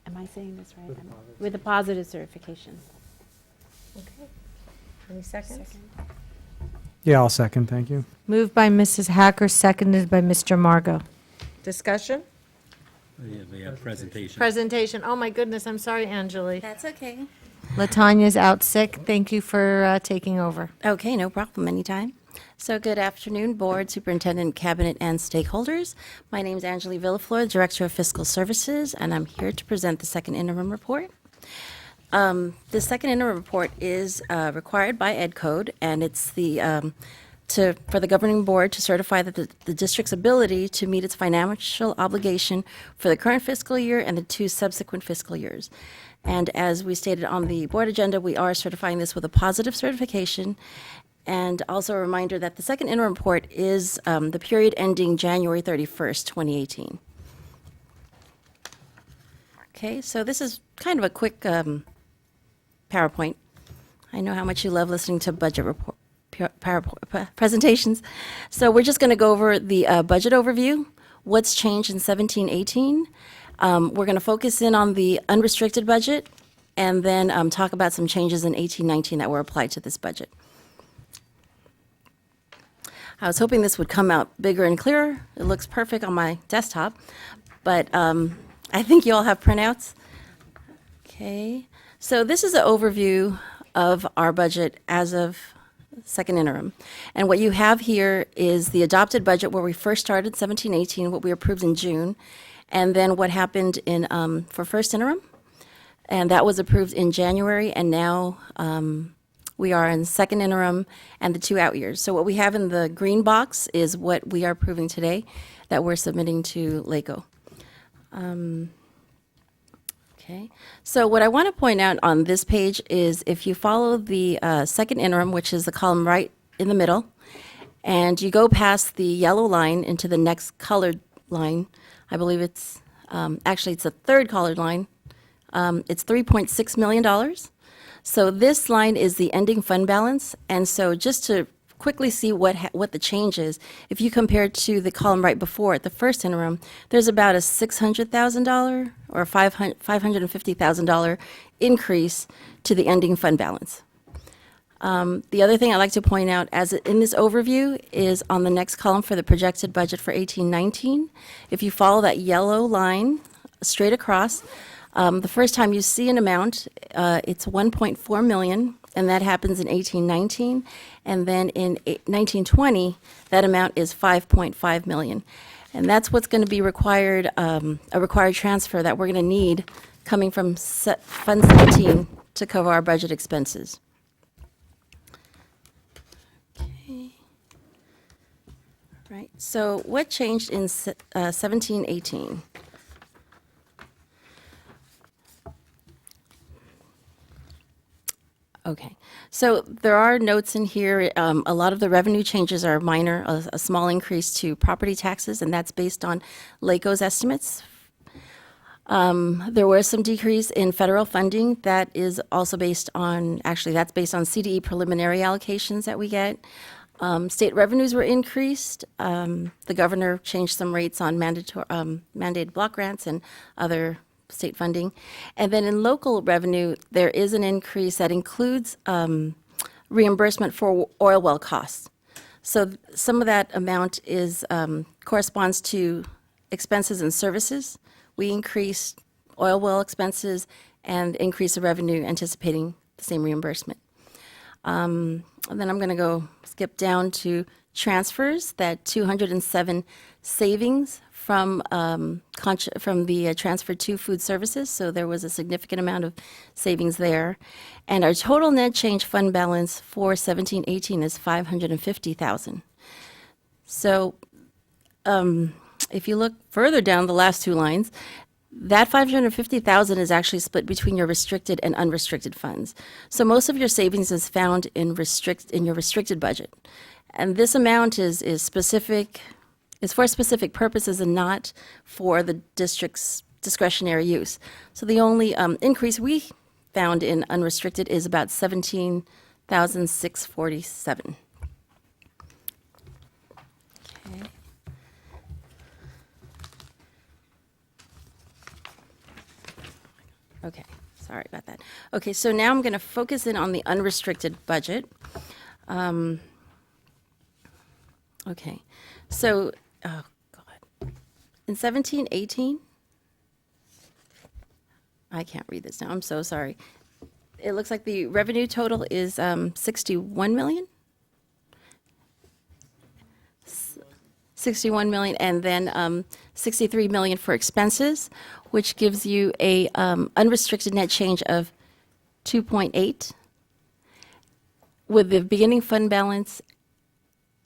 Am I saying this right? With a positive certification. Okay. Any seconds? Yeah, I'll second, thank you. Moved by Mrs. Hacker, seconded by Mr. Margot. Discussion? We have presentation. Presentation. Oh, my goodness, I'm sorry, Anjali. That's okay. Latanya's out sick. Thank you for taking over. Okay, no problem, anytime. So good afternoon, Board, Superintendent, Cabinet, and stakeholders. My name is Anjali Villaflor, Director of Fiscal Services, and I'm here to present the second interim report. The second interim report is required by Ed Code, and it's for the governing board to certify that the district's ability to meet its financial obligation for the current fiscal year and the 2 subsequent fiscal years. And as we stated on the board agenda, we are certifying this with a positive certification. And also a reminder that the second interim report is the period ending January 31st, 2018. Okay, so this is kind of a quick PowerPoint. I know how much you love listening to budget report presentations. So we're just going to go over the budget overview, what's changed in 17-18. We're going to focus in on the unrestricted budget, and then talk about some changes in 1819 that were applied to this budget. I was hoping this would come out bigger and clearer. It looks perfect on my desktop, but I think you all have printouts. Okay, so this is an overview of our budget as of second interim. And what you have here is the adopted budget where we first started, 17-18, what we approved in June, and then what happened in for first interim, and that was approved in January, and now we are in second interim and the 2 out years. So what we have in the green box is what we are approving today that we're submitting to LACO. Okay, so what I want to point out on this page is if you follow the second interim, which is the column right in the middle, and you go past the yellow line into the next colored line, I believe it's, actually it's the third colored line, it's $3.6 million. So this line is the ending fund balance, and so just to quickly see what the change is, if you compare it to the column right before it, the first interim, there's about a $600,000 or $550,000 increase to the ending fund balance. The other thing I'd like to point out as in this overview is on the next column for the projected budget for 1819. If you follow that yellow line straight across, the first time you see an amount, it's 1.4 million, and that happens in 1819. And then in 1920, that amount is 5.5 million. And that's what's going to be required, a required transfer that we're going to need coming from Fund 17 to cover our budget expenses. Okay. Right. So what changed in 1718? Okay, so there are notes in here. A lot of the revenue changes are minor, a small increase to property taxes, and that's based on LACO's estimates. There was some decrease in federal funding. That is also based on, actually, that's based on CDE preliminary allocations that we get. State revenues were increased. The governor changed some rates on mandated block grants and other state funding. And then in local revenue, there is an increase that includes reimbursement for oil well costs. So some of that amount is corresponds to expenses and services. We increased oil well expenses and increase the revenue anticipating the same reimbursement. And then I'm going to skip down to transfers, that 207 savings from the transfer to food services, so there was a significant amount of savings there. And our total net change fund balance for 1718 is 550,000. So if you look further down the last two lines, that 550,000 is actually split between your restricted and unrestricted funds. So most of your savings is found in your restricted budget. And this amount is for specific purposes and not for the district's discretionary use. So the only increase we found in unrestricted is about 17,647. Okay. Okay, sorry about that. Okay, so now I'm going to focus in on the unrestricted budget. Okay, so, oh God. In 1718, I can't read this now, I'm so sorry. It looks like the revenue total is 61 million? 61 million, and then 63 million for expenses, which gives you a unrestricted net change of 2.8, with the beginning fund balance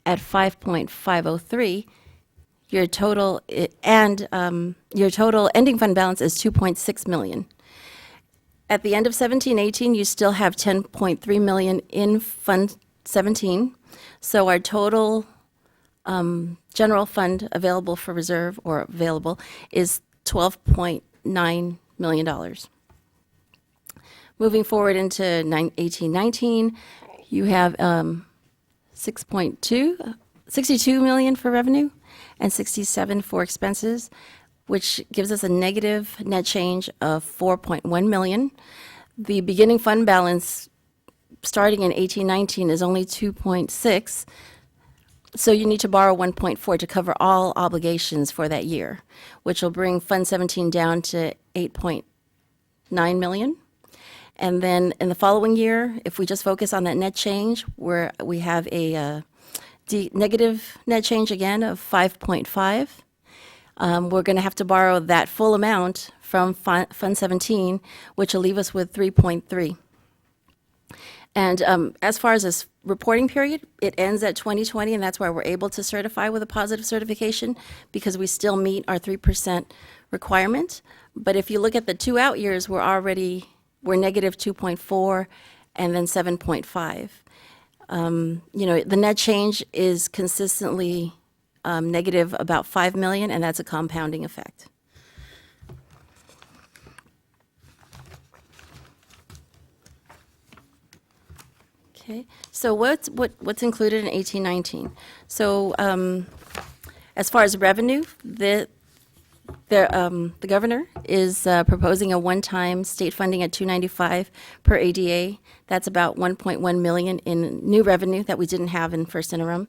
at 5.503. Your total your total ending fund balance is 2.6 million. At the end of 1718, you still have 10.3 million in Fund 17. So our total general fund available for reserve or available is $12.9 million. Moving forward into 1819, you have 62 million for revenue and 67 for expenses, which gives us a negative net change of 4.1 million. The beginning fund balance starting in 1819 is only 2.6, so you need to borrow 1.4 to cover all obligations for that year, which will bring Fund 17 down to 8.9 million. And then in the following year, if we just focus on that net change, where we have a negative net change again of 5.5, we're going to have to borrow that full amount from Fund 17, which will leave us with 3.3. And as far as this reporting period, it ends at 2020, and that's why we're able to certify with a positive certification, because we still meet our 3% requirement. But if you look at the 2 out years, we're negative 2.4 and then 7.5. The net change is consistently negative about 5 million, and that's a compounding effect. Okay, so what's included in 1819? So as far as revenue, the governor is proposing a one-time state funding at $295 per ADA. That's about 1.1 million in new revenue that we didn't have in first interim.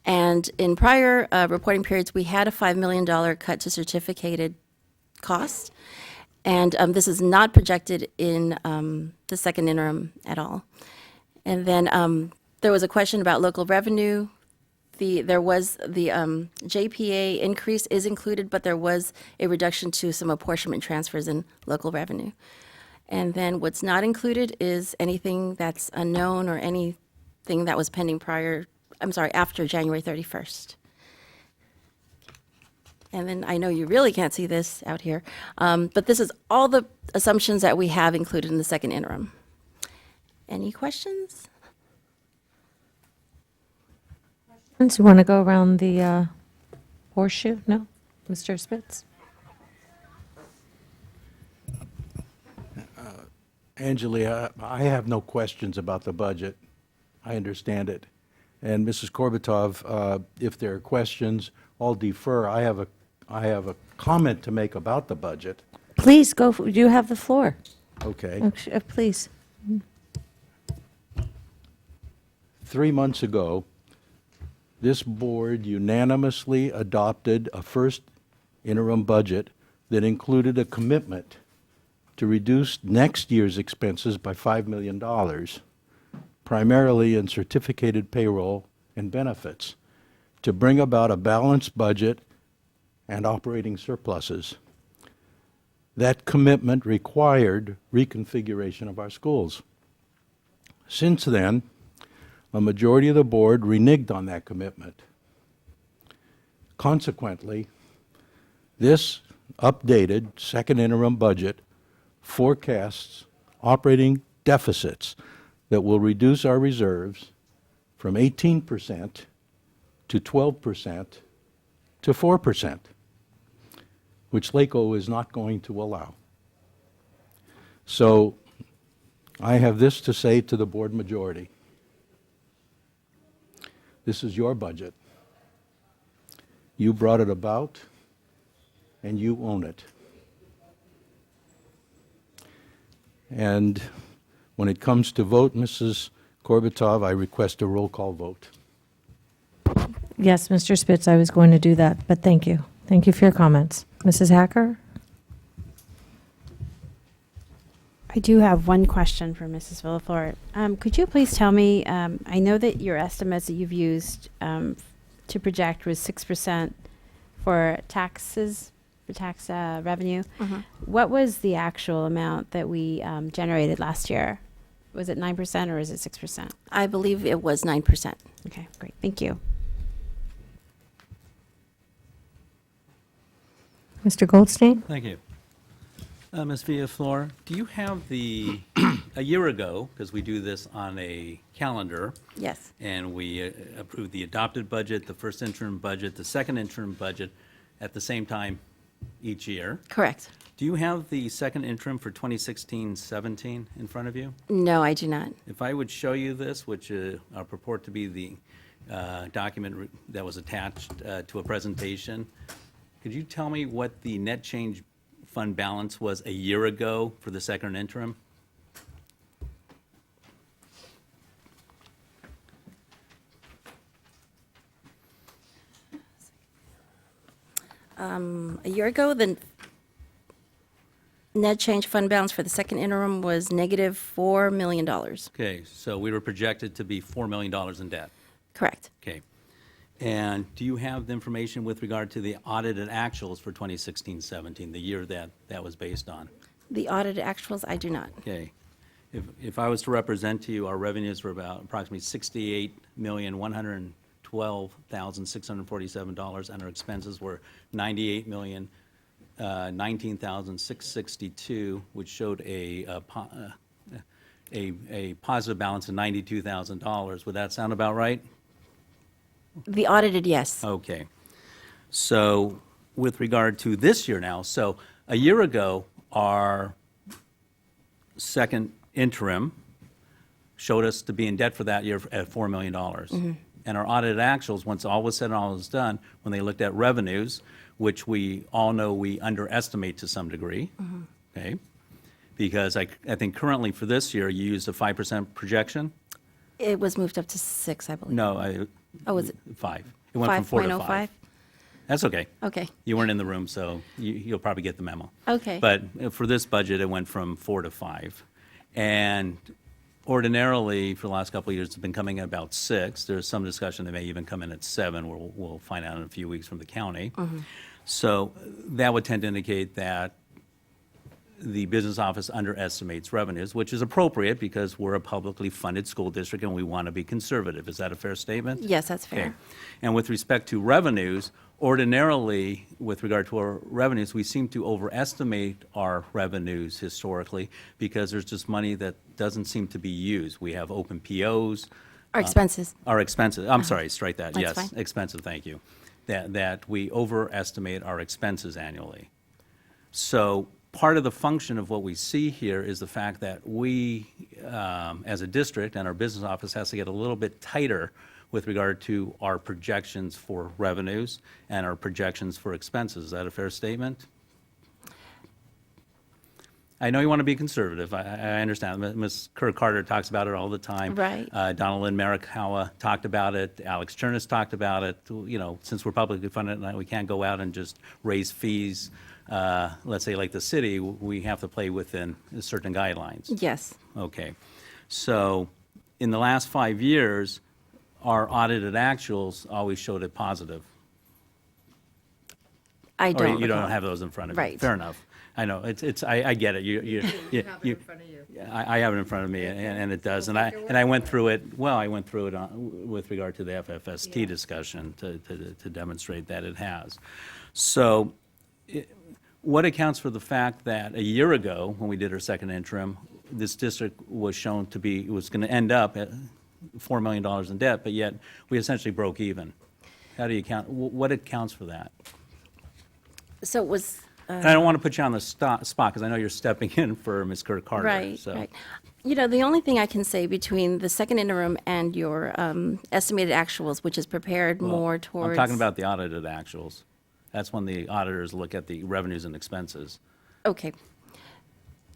And in prior reporting periods, we had a $5 million cut to certificated cost. And this is not projected in the second interim at all. And then there was a question about local revenue. There was the JPA increase is included, but there was a reduction to some apportionment transfers in local revenue. And then what's not included is anything that's unknown or anything that was pending after January 31st. And then I know you really can't see this out here, but this is all the assumptions that we have included in the second interim. Any questions? Do you want to go around the horseshoe? No? Mr. Spitz? Angeli, I have no questions about the budget. I understand it. And Mrs. Korbutov, if there are questions, I'll defer. I have a comment to make about the budget. Please go, you have the floor. Okay. Please. 3 months ago, this board unanimously adopted a first interim budget that included a commitment to reduce next year's expenses by $5 million, primarily in certificated payroll and benefits, to bring about a balanced budget and operating surpluses. That commitment required reconfiguration of our schools. Since then, a majority of the board reneged on that commitment. Consequently, this updated second interim budget forecasts operating deficits that will reduce our reserves from 18% to 12% to 4%, which LACO is not going to allow. So I have this to say to the board majority. This is your budget. You brought it about, and you own it. And when it comes to vote, Mrs. Korbutov, I request a roll call vote. Yes, Mr. Spitz, I was going to do that, but thank you. Thank you for your comments. Mrs. Hacker? I do have one question for Mrs. Villaflor. Could you please tell me, I know that your estimates that you've used to project was 6% for taxes, for tax revenue. What was the actual amount that we generated last year? Was it 9% or is it 6%? I believe it was 9%. Okay, great. Thank you. Mr. Goldstein? Thank you. Ms. Villaflor, do you have a year ago, because we do this on a calendar, Yes. and we approved the adopted budget, the first interim budget, the second interim budget at the same time each year. Correct. Do you have the second interim for 2016-17 in front of you? No, I do not. If I would show you this, which I'll purport to be the document that was attached to a presentation, could you tell me what the net change fund balance was a year ago for the second interim? A year ago, the net change fund balance for the second interim was negative $4 million. Okay, so we were projected to be $4 million in debt. Correct. Okay. And do you have the information with regard to the audited actuals for 2016-17, the year that that was based on? The audited actuals, I do not. Okay. If I was to represent to you, our revenues were about approximately $68,112,647, and our expenses were $98,019,662, which showed a positive balance of $92,000. Would that sound about right? The audited, yes. Okay. So with regard to this year now, so a year ago, our second interim showed us to be in debt for that year at $4 million. And our audited actuals, once all was said and all was done, when they looked at revenues, which we all know we underestimate to some degree, okay? Because I think currently for this year, you used a 5% projection? It was moved up to 6, I believe. No, Oh, was it 5. It went from 4 to 5. 5.05? That's okay. Okay. You weren't in the room, so you'll probably get the memo. Okay. But for this budget, it went from 4 to 5. And ordinarily, for the last couple of years, it's been coming at about 6. There's some discussion they may even come in at 7. We'll find out in a few weeks from the county. So that would tend to indicate that the business office underestimates revenues, which is appropriate because we're a publicly funded school district and we want to be conservative. Is that a fair statement? Yes, that's fair. Okay. And with respect to revenues, ordinarily, with regard to our revenues, we seem to overestimate our revenues historically because there's just money that doesn't seem to be used. We have open POs. Our expenses. Our expenses, I'm sorry, strike that, That's yes. fine. Expensive, thank you. That we overestimate our expenses annually. So part of the function of what we see here is the fact that we, as a district, and our business office has to get a little bit tighter with regard to our projections for revenues and our projections for expenses. Is that a fair statement? I know you want to be conservative. I understand. Ms. Kerr Carter talks about it all the time. Right. Donald Marikawa talked about it. Alex Chernus talked about it. You know, since we're publicly funded, we can't go out and just raise fees. Let's say like the city, we have to play within certain guidelines. Yes. Okay. So in the last 5 years, our audited actuals always showed it positive. I don't. Or you don't recall. have those in front of you. Right. Fair enough. I know, I get it. You have it in front of you. I have it in front of me, and it does. And I went through it, with regard to the FFST discussion to demonstrate that it has. So what accounts for the fact that a year ago, when we did our second interim, this district was shown to be, was going to end up at $4 million in debt, but yet we essentially broke even? How do you count, what accounts for that? So it was. And I don't want to put you on the spot, because I know you're stepping in for Ms. Kerr Carter. Right, so. right. You know, the only thing I can say between the second interim and your estimated actuals, which is prepared Well, more towards. I'm talking about the audited actuals. That's when the auditors look at the revenues and expenses. Okay.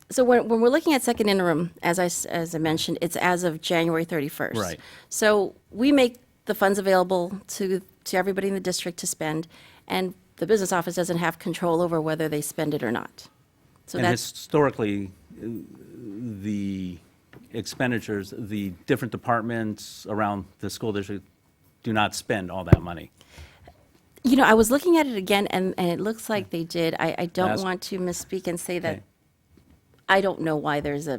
So when we're looking at second interim, as I mentioned, it's as of January 31st. Right. So we make the funds available to everybody in the district to spend, and the business office doesn't have control over whether they spend it or not. So And that's. historically, the expenditures, the different departments around the school district do not spend all that money. You know, I was looking at it again, and it looks like they did. I don't That's- want to misspeak and say that Okay. I don't know why there's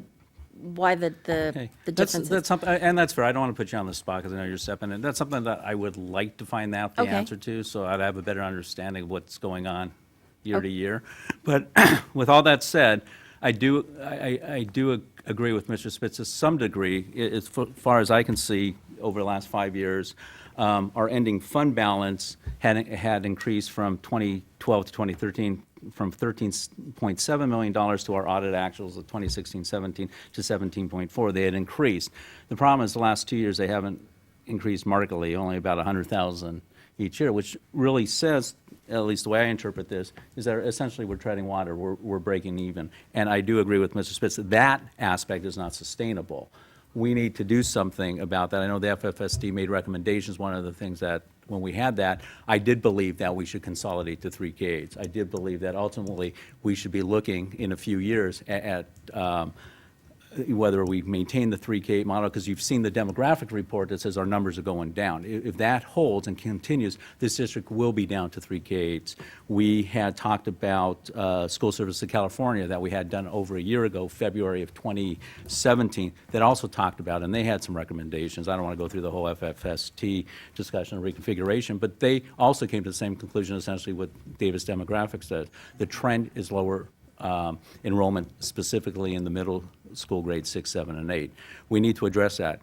why the Okay. difference is. That's something, and that's fair. I don't want to put you on the spot because I know you're stepping in. That's something that I would like to find out the Okay. answer to, so I'd have a better understanding of what's going on year to year. But with all that said, I do agree with Mr. Spitz to some degree. As far as I can see, over the last 5 years, our ending fund balance had increased from 2012 to 2013 from $13.7 million to our audit actuals of 2016-17 to 17.4. They had increased. The problem is the last 2 years they haven't increased markedly, only about 100,000 each year, which really says, at least the way I interpret this, is that essentially we're treading water, we're breaking even. And I do agree with Mr. Spitz that that aspect is not sustainable. We need to do something about that. I know the FFSD made recommendations. One of the things that when we had that, I did believe that we should consolidate to 3 Ks. I did believe that ultimately we should be looking in a few years at whether we maintain the 3K model, because you've seen the demographic report that says our numbers are going down. If that holds and continues, this district will be down to 3K8s. We had talked about School Service of California that we had done over a year ago, February of 2017, that also talked about, and they had some recommendations. I don't want to go through the whole FFST discussion of reconfiguration, but they also came to the same conclusion essentially what Davis demographics said. The trend is lower enrollment, specifically in the middle school grades 6, 7, and 8. We need to address that,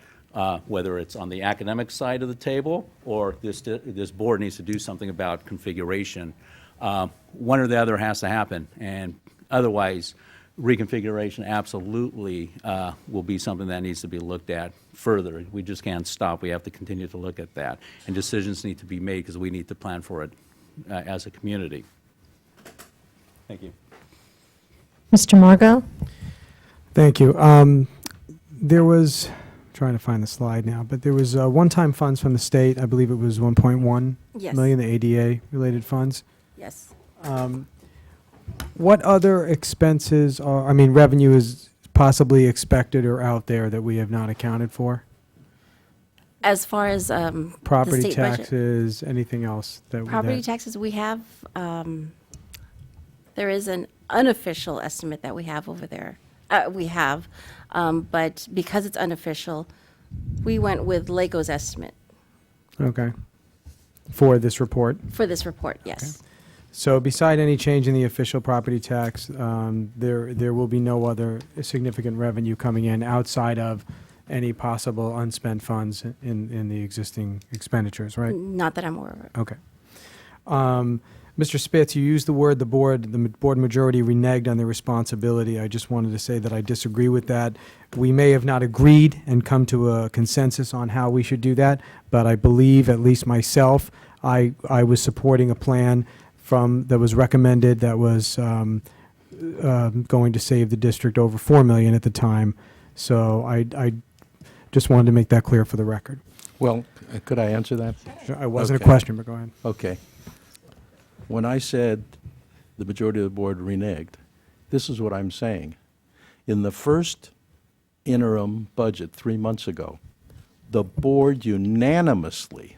whether it's on the academic side of the table or this board needs to do something about configuration. One or the other has to happen, and otherwise, reconfiguration absolutely will be something that needs to be looked at further. We just can't stop. We have to continue to look at that, and decisions need to be made because we need to plan for it as a community. Thank you. Mr. Margot? Thank you. There was, trying to find the slide now, but there was one-time funds from the state. I believe it was 1.1 Yes. million, the ADA-related funds. Yes. What other expenses are, I mean, revenue is possibly expected or out there that we have not accounted for? As far as Property the state budget? taxes, anything else that Property that- taxes, we have, there is an unofficial estimate that we have over there. But because it's unofficial, we went with LACO's estimate Okay. For this report? for this report, yes. So beside any change in the official property tax, there will be no other significant revenue coming in outside of any possible unspent funds in the existing expenditures, right? Not that I'm aware of. Okay. Mr. Spitz, you used the word the board majority reneged on their responsibility. I just wanted to say that I disagree with that. We may have not agreed and come to a consensus on how we should do that, but I believe, at least myself, I was supporting a plan that was recommended that was going to save the district over $4 million at the time. So I just wanted to make that clear for the record. Well, could I answer that? Sure, it wasn't Okay. a question, but go ahead. Okay. When I said the majority of the board reneged, this is what I'm saying. In the first interim budget 3 months ago, the board unanimously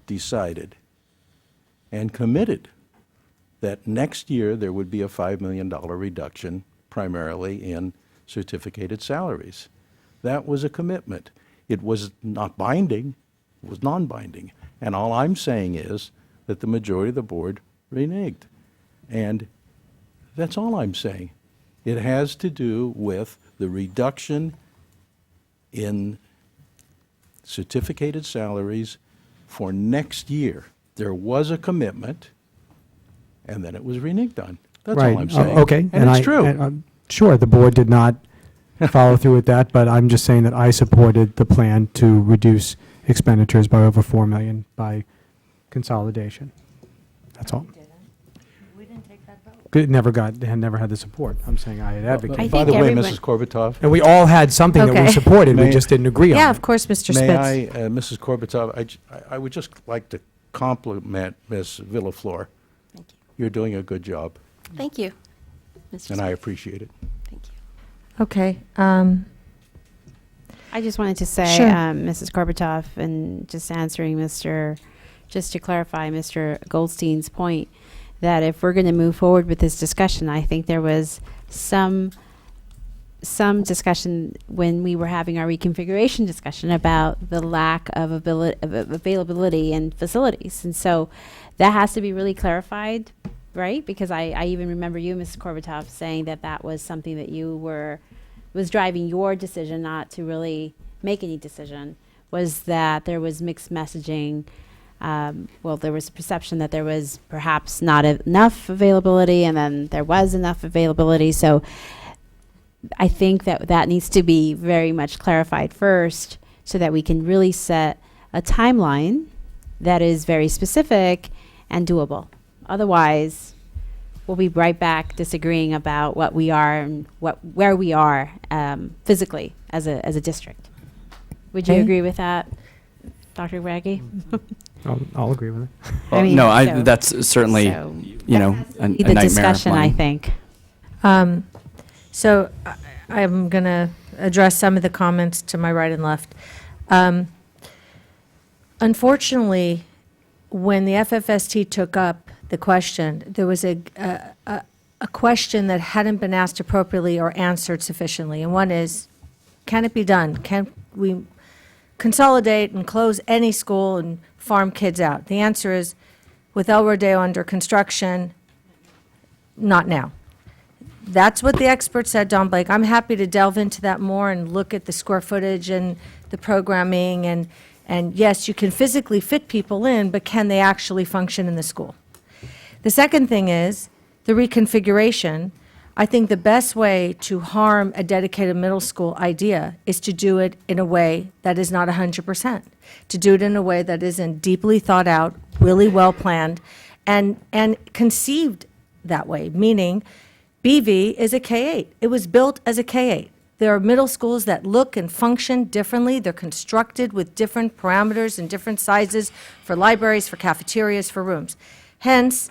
decided and committed that next year there would be a $5 million reduction primarily in certificated salaries. That was a commitment. It was not binding, it was non-binding. And all I'm saying is that the majority of the board reneged. And that's all I'm saying. It has to do with the reduction in certificated salaries for next year. There was a commitment, and then it was reneged on. That's all I'm saying. Okay. And it's true. Sure, the board did not follow through with that, but I'm just saying that I supported the plan to reduce expenditures by over $4 million by consolidation. That's all. We didn't take that vote. It never had the support. I'm saying I had advocated. By think the way, everyone- Mrs. Korbutov, And we all had something that we Okay. supported, we May- just didn't agree on Yeah, it. of course, Mr. may Spitz. I, Mrs. Korbutov, I would just like to compliment Ms. Villaflor. Thank you. You're doing a good job, Thank you, Mr. and I Smith. appreciate it. Thank you. Okay. I just wanted to say, Sure. Mrs. Korbutov, and just answering just to clarify Mr. Goldstein's point, that if we're going to move forward with this discussion, I think there was some discussion when we were having our reconfiguration discussion about the lack of availability and facilities. And so that has to be really clarified, right? Because I even remember you, Mrs. Korbutov, saying that was something that was driving your decision not to really make any decision, was that there was mixed messaging. There was a perception that there was perhaps not enough availability, and then there was enough availability. So I think that needs to be very much clarified first so that we can really set a timeline that is very specific and doable. Otherwise, we'll be right back disagreeing about what we are and where we are physically as a district. Would you Okay. agree with that, Dr. Braggie? I'll agree with it. Well, mean, no, so- that's certainly, so you know, a Be the nightmare. discussion, I line. think. So I'm going to address some of the comments to my right and left. Unfortunately, when the FFST took up the question, there was a question that hadn't been asked appropriately or answered sufficiently. And one is, can it be done? Can we consolidate and close any school and farm kids out? The answer is, with El Rodeo under construction, not now. That's what the expert said, Don Blake. I'm happy to delve into that more and look at the square footage and the programming, and yes, you can physically fit people in, but can they actually function in the school? The second thing is the reconfiguration. I think the best way to harm a dedicated middle school idea is to do it in a way that is not 100%, to do it in a way that isn't deeply thought out, really well planned, and conceived that way, meaning BV is a K-8. It was built as a K-8. There are middle schools that look and function differently. They're constructed with different parameters and different sizes for libraries, for cafeterias, for rooms. Hence,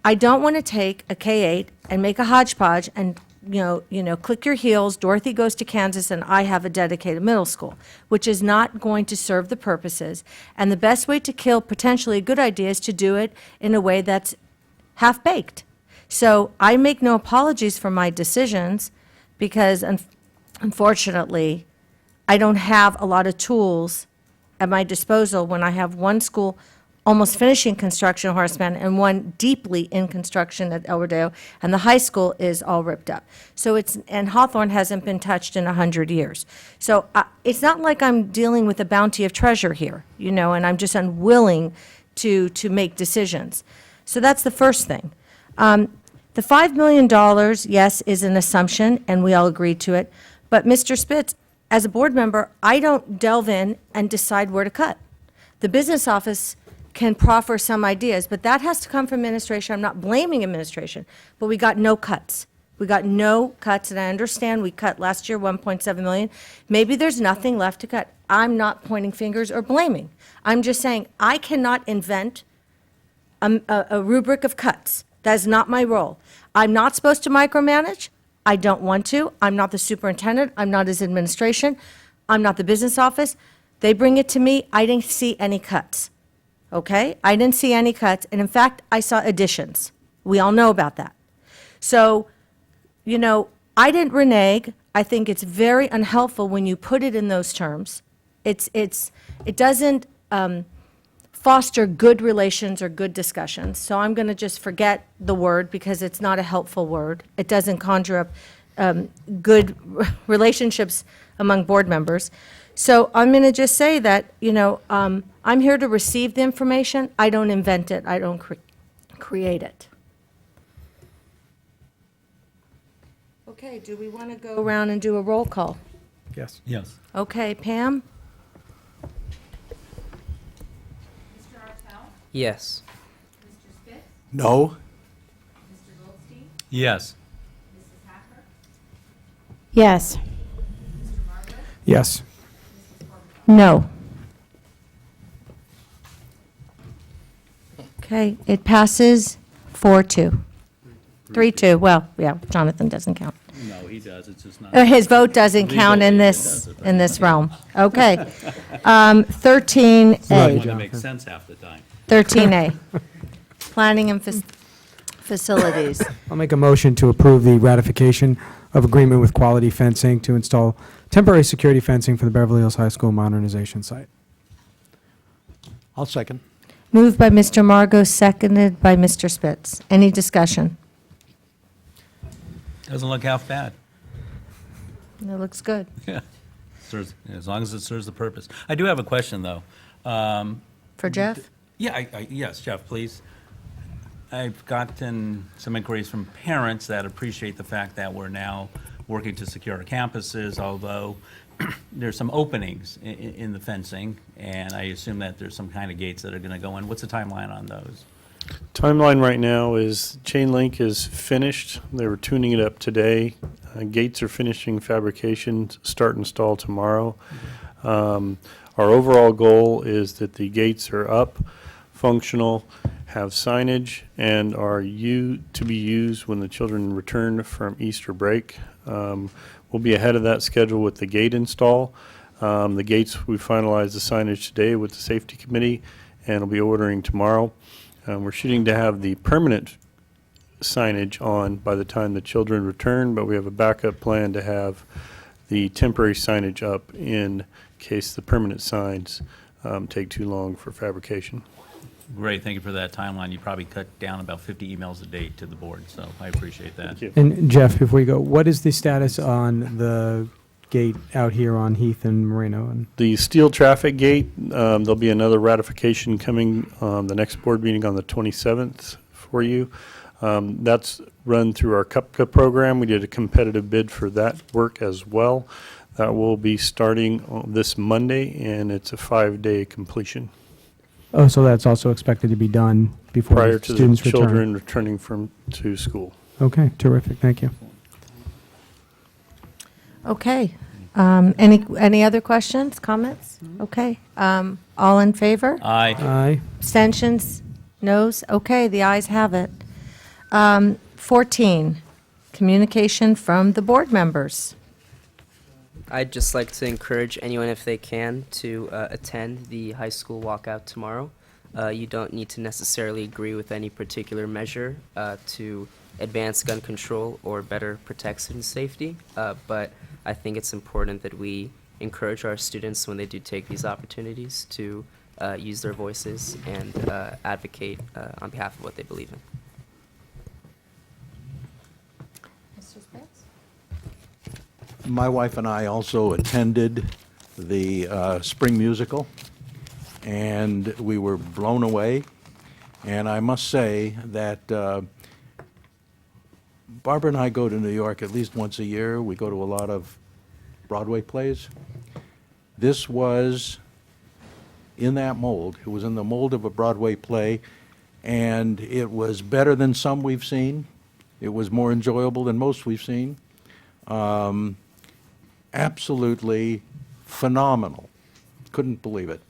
I don't want to take a K-8 and make a hodgepodge and, click your heels, Dorothy goes to Kansas, and I have a dedicated middle school, which is not going to serve the purposes. And the best way to kill potentially a good idea is to do it in a way that's half-baked. So I make no apologies for my decisions because unfortunately, I don't have a lot of tools at my disposal when I have one school almost finishing construction, Horace Mann, and one deeply in construction at El Rodeo, and the high school is all ripped up. So and Hawthorne hasn't been touched in 100 years. So it's not like I'm dealing with a bounty of treasure here, and I'm just unwilling to make decisions. So that's the first thing. The $5 million, yes, is an assumption, and we all agreed to it. But Mr. Spitz, as a board member, I don't delve in and decide where to cut. The business office can proffer some ideas, but that has to come from administration. I'm not blaming administration, but we got no cuts. We got no cuts, and I understand we cut last year $1.7 million. Maybe there's nothing left to cut. I'm not pointing fingers or blaming. I'm just saying I cannot invent a rubric of cuts. That is not my role. I'm not supposed to micromanage. I don't want to. I'm not the superintendent. I'm not his administration. I'm not the business office. They bring it to me. I didn't see any cuts. Okay? I didn't see any cuts. And in fact, I saw additions. We all know about that. So, I didn't renege. I think it's very unhelpful when you put it in those terms. It doesn't foster good relations or good discussions. So I'm going to just forget the word because it's not a helpful word. It doesn't conjure up good relationships among board members. So I'm going to just say that, I'm here to receive the information. I don't invent it. I don't create it. Okay, do we want to go around and do a roll call? Yes. Yes. Okay, Pam? Yes. No? Yes. Yes. Yes. No. Okay, it passes 4-2. 3-2, well, yeah, Jonathan doesn't count. No, he does. It's just not. His vote doesn't count in this realm. Okay. 13A. One that makes sense half the time. 13A. Planning and facilities. I'll make a motion to approve the ratification of agreement with Quality Fencing to install temporary security fencing for the Beverly Hills High School modernization site. I'll second. Moved by Mr. Margot, seconded by Mr. Spitz. Any discussion? Doesn't look half bad. It looks good. Yeah. As long as it serves the purpose. I do have a question, though. For Jeff? Yeah, yes, Jeff, please. I've gotten some inquiries from parents that appreciate the fact that we're now working to secure our campuses, although there's some openings in the fencing, and I assume that there's some kind of gates that are going to go in. What's the timeline on those? Timeline right now is chain link is finished. They were tuning it up today. Gates are finishing fabrication, start install tomorrow. Our overall goal is that the gates are up, functional, have signage, and are to be used when the children return from Easter break. We'll be ahead of that schedule with the gate install. The gates, we finalized the signage today with the safety committee, and we'll be ordering tomorrow. We're shooting to have the permanent signage on by the time the children return, but we have a backup plan to have the temporary signage up in case the permanent signs take too long for fabrication. Great, thank you for that timeline. You probably cut down about 50 emails a day to the board, so I appreciate that. Thank you. And Jeff, before you go, what is the status on the gate out here on Heath and Moreno? And The steel traffic gate, there'll be another ratification coming the next board meeting on the 27th for you. That's run through our CUPCA program. We did a competitive bid for that work as well. That will be starting this Monday, and it's a 5-day completion oh, so that's also expected to be done before prior the to the students return. children returning to school. Okay, terrific. Thank you. Okay. Any other questions, comments? Okay. All in favor? Aye. Aye. Abstentions? Noes? Okay, the ayes have it. 14, communication from the board members. I'd just like to encourage anyone, if they can, to attend the high school walkout tomorrow. You don't need to necessarily agree with any particular measure to advance gun control or better protect student safety, but I think it's important that we encourage our students when they do take these opportunities to use their voices and advocate on behalf of what they believe in. Mr. Spence? My wife and I also attended the spring musical, and we were blown away. And I must say that Barbara and I go to New York at least once a year. We go to a lot of Broadway plays. This was in that mold. It was in the mold of a Broadway play, and it was better than some we've seen. It was more enjoyable than most we've seen. Absolutely phenomenal. Couldn't believe it.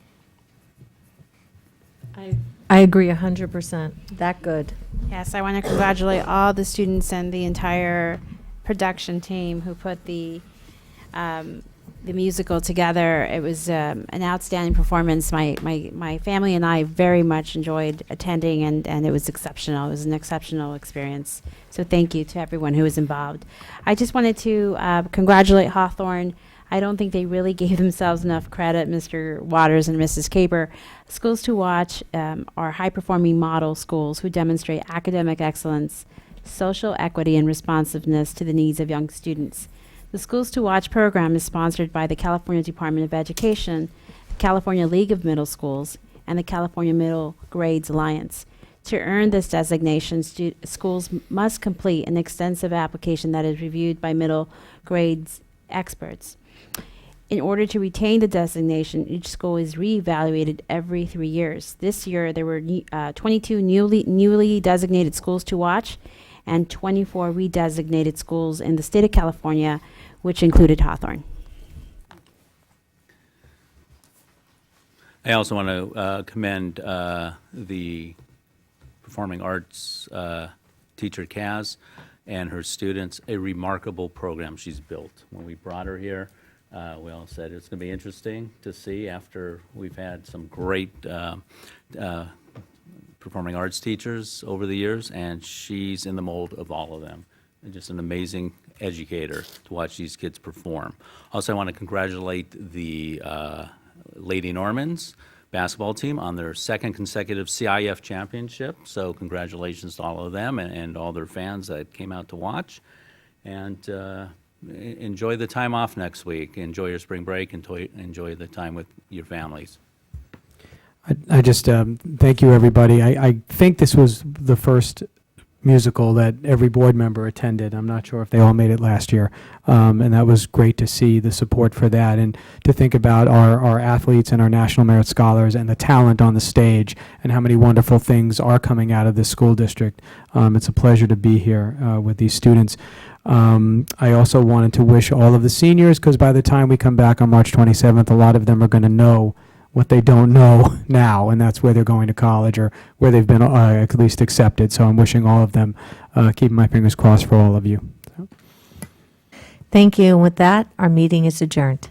I agree 100%. That good. Yes, I want to congratulate all the students and the entire production team who put the musical together. It was an outstanding performance. My family and I very much enjoyed attending, and it was exceptional. It was an exceptional experience. So thank you to everyone who was involved. I just wanted to congratulate Hawthorne. I don't think they really gave themselves enough credit, Mr. Waters and Mrs. Kaber. Schools to Watch are high-performing model schools who demonstrate academic excellence, social equity, and responsiveness to the needs of young students. The Schools to Watch program is sponsored by the California Department of Education, the California League of Middle Schools, and the California Middle Grades Alliance. To earn this designation, schools must complete an extensive application that is reviewed by middle grades experts. In order to retain the designation, each school is reevaluated every 3 years. This year, there were 22 newly designated schools to watch and 24 redesignated schools in the state of California, which included Hawthorne. I also want to commend the performing arts teacher, Kaz, and her students. A remarkable program she's built. When we brought her here, we all said it's going to be interesting to see after we've had some great performing arts teachers over the years, and she's in the mold of all of them. And just an amazing educator to watch these kids perform. Also, I want to congratulate the Lady Normans basketball team on their second consecutive CIF championship. So congratulations to all of them and all their fans that came out to watch. And enjoy the time off next week. Enjoy your spring break. Enjoy the time with your families. I just thank you, everybody. I think this was the first musical that every board member attended. I'm not sure if they all made it last year. And that was great to see the support for that and to think about our athletes and our National Merit Scholars and the talent on the stage and how many wonderful things are coming out of this school district. It's a pleasure to be here with these students. I also wanted to wish all of the seniors, because by the time we come back on March 27th, a lot of them are going to know what they don't know now, and that's where they're going to college or where they've been at least accepted. So I'm wishing all of them, keeping my fingers crossed for all of you. Thank you. And with that, our meeting is adjourned.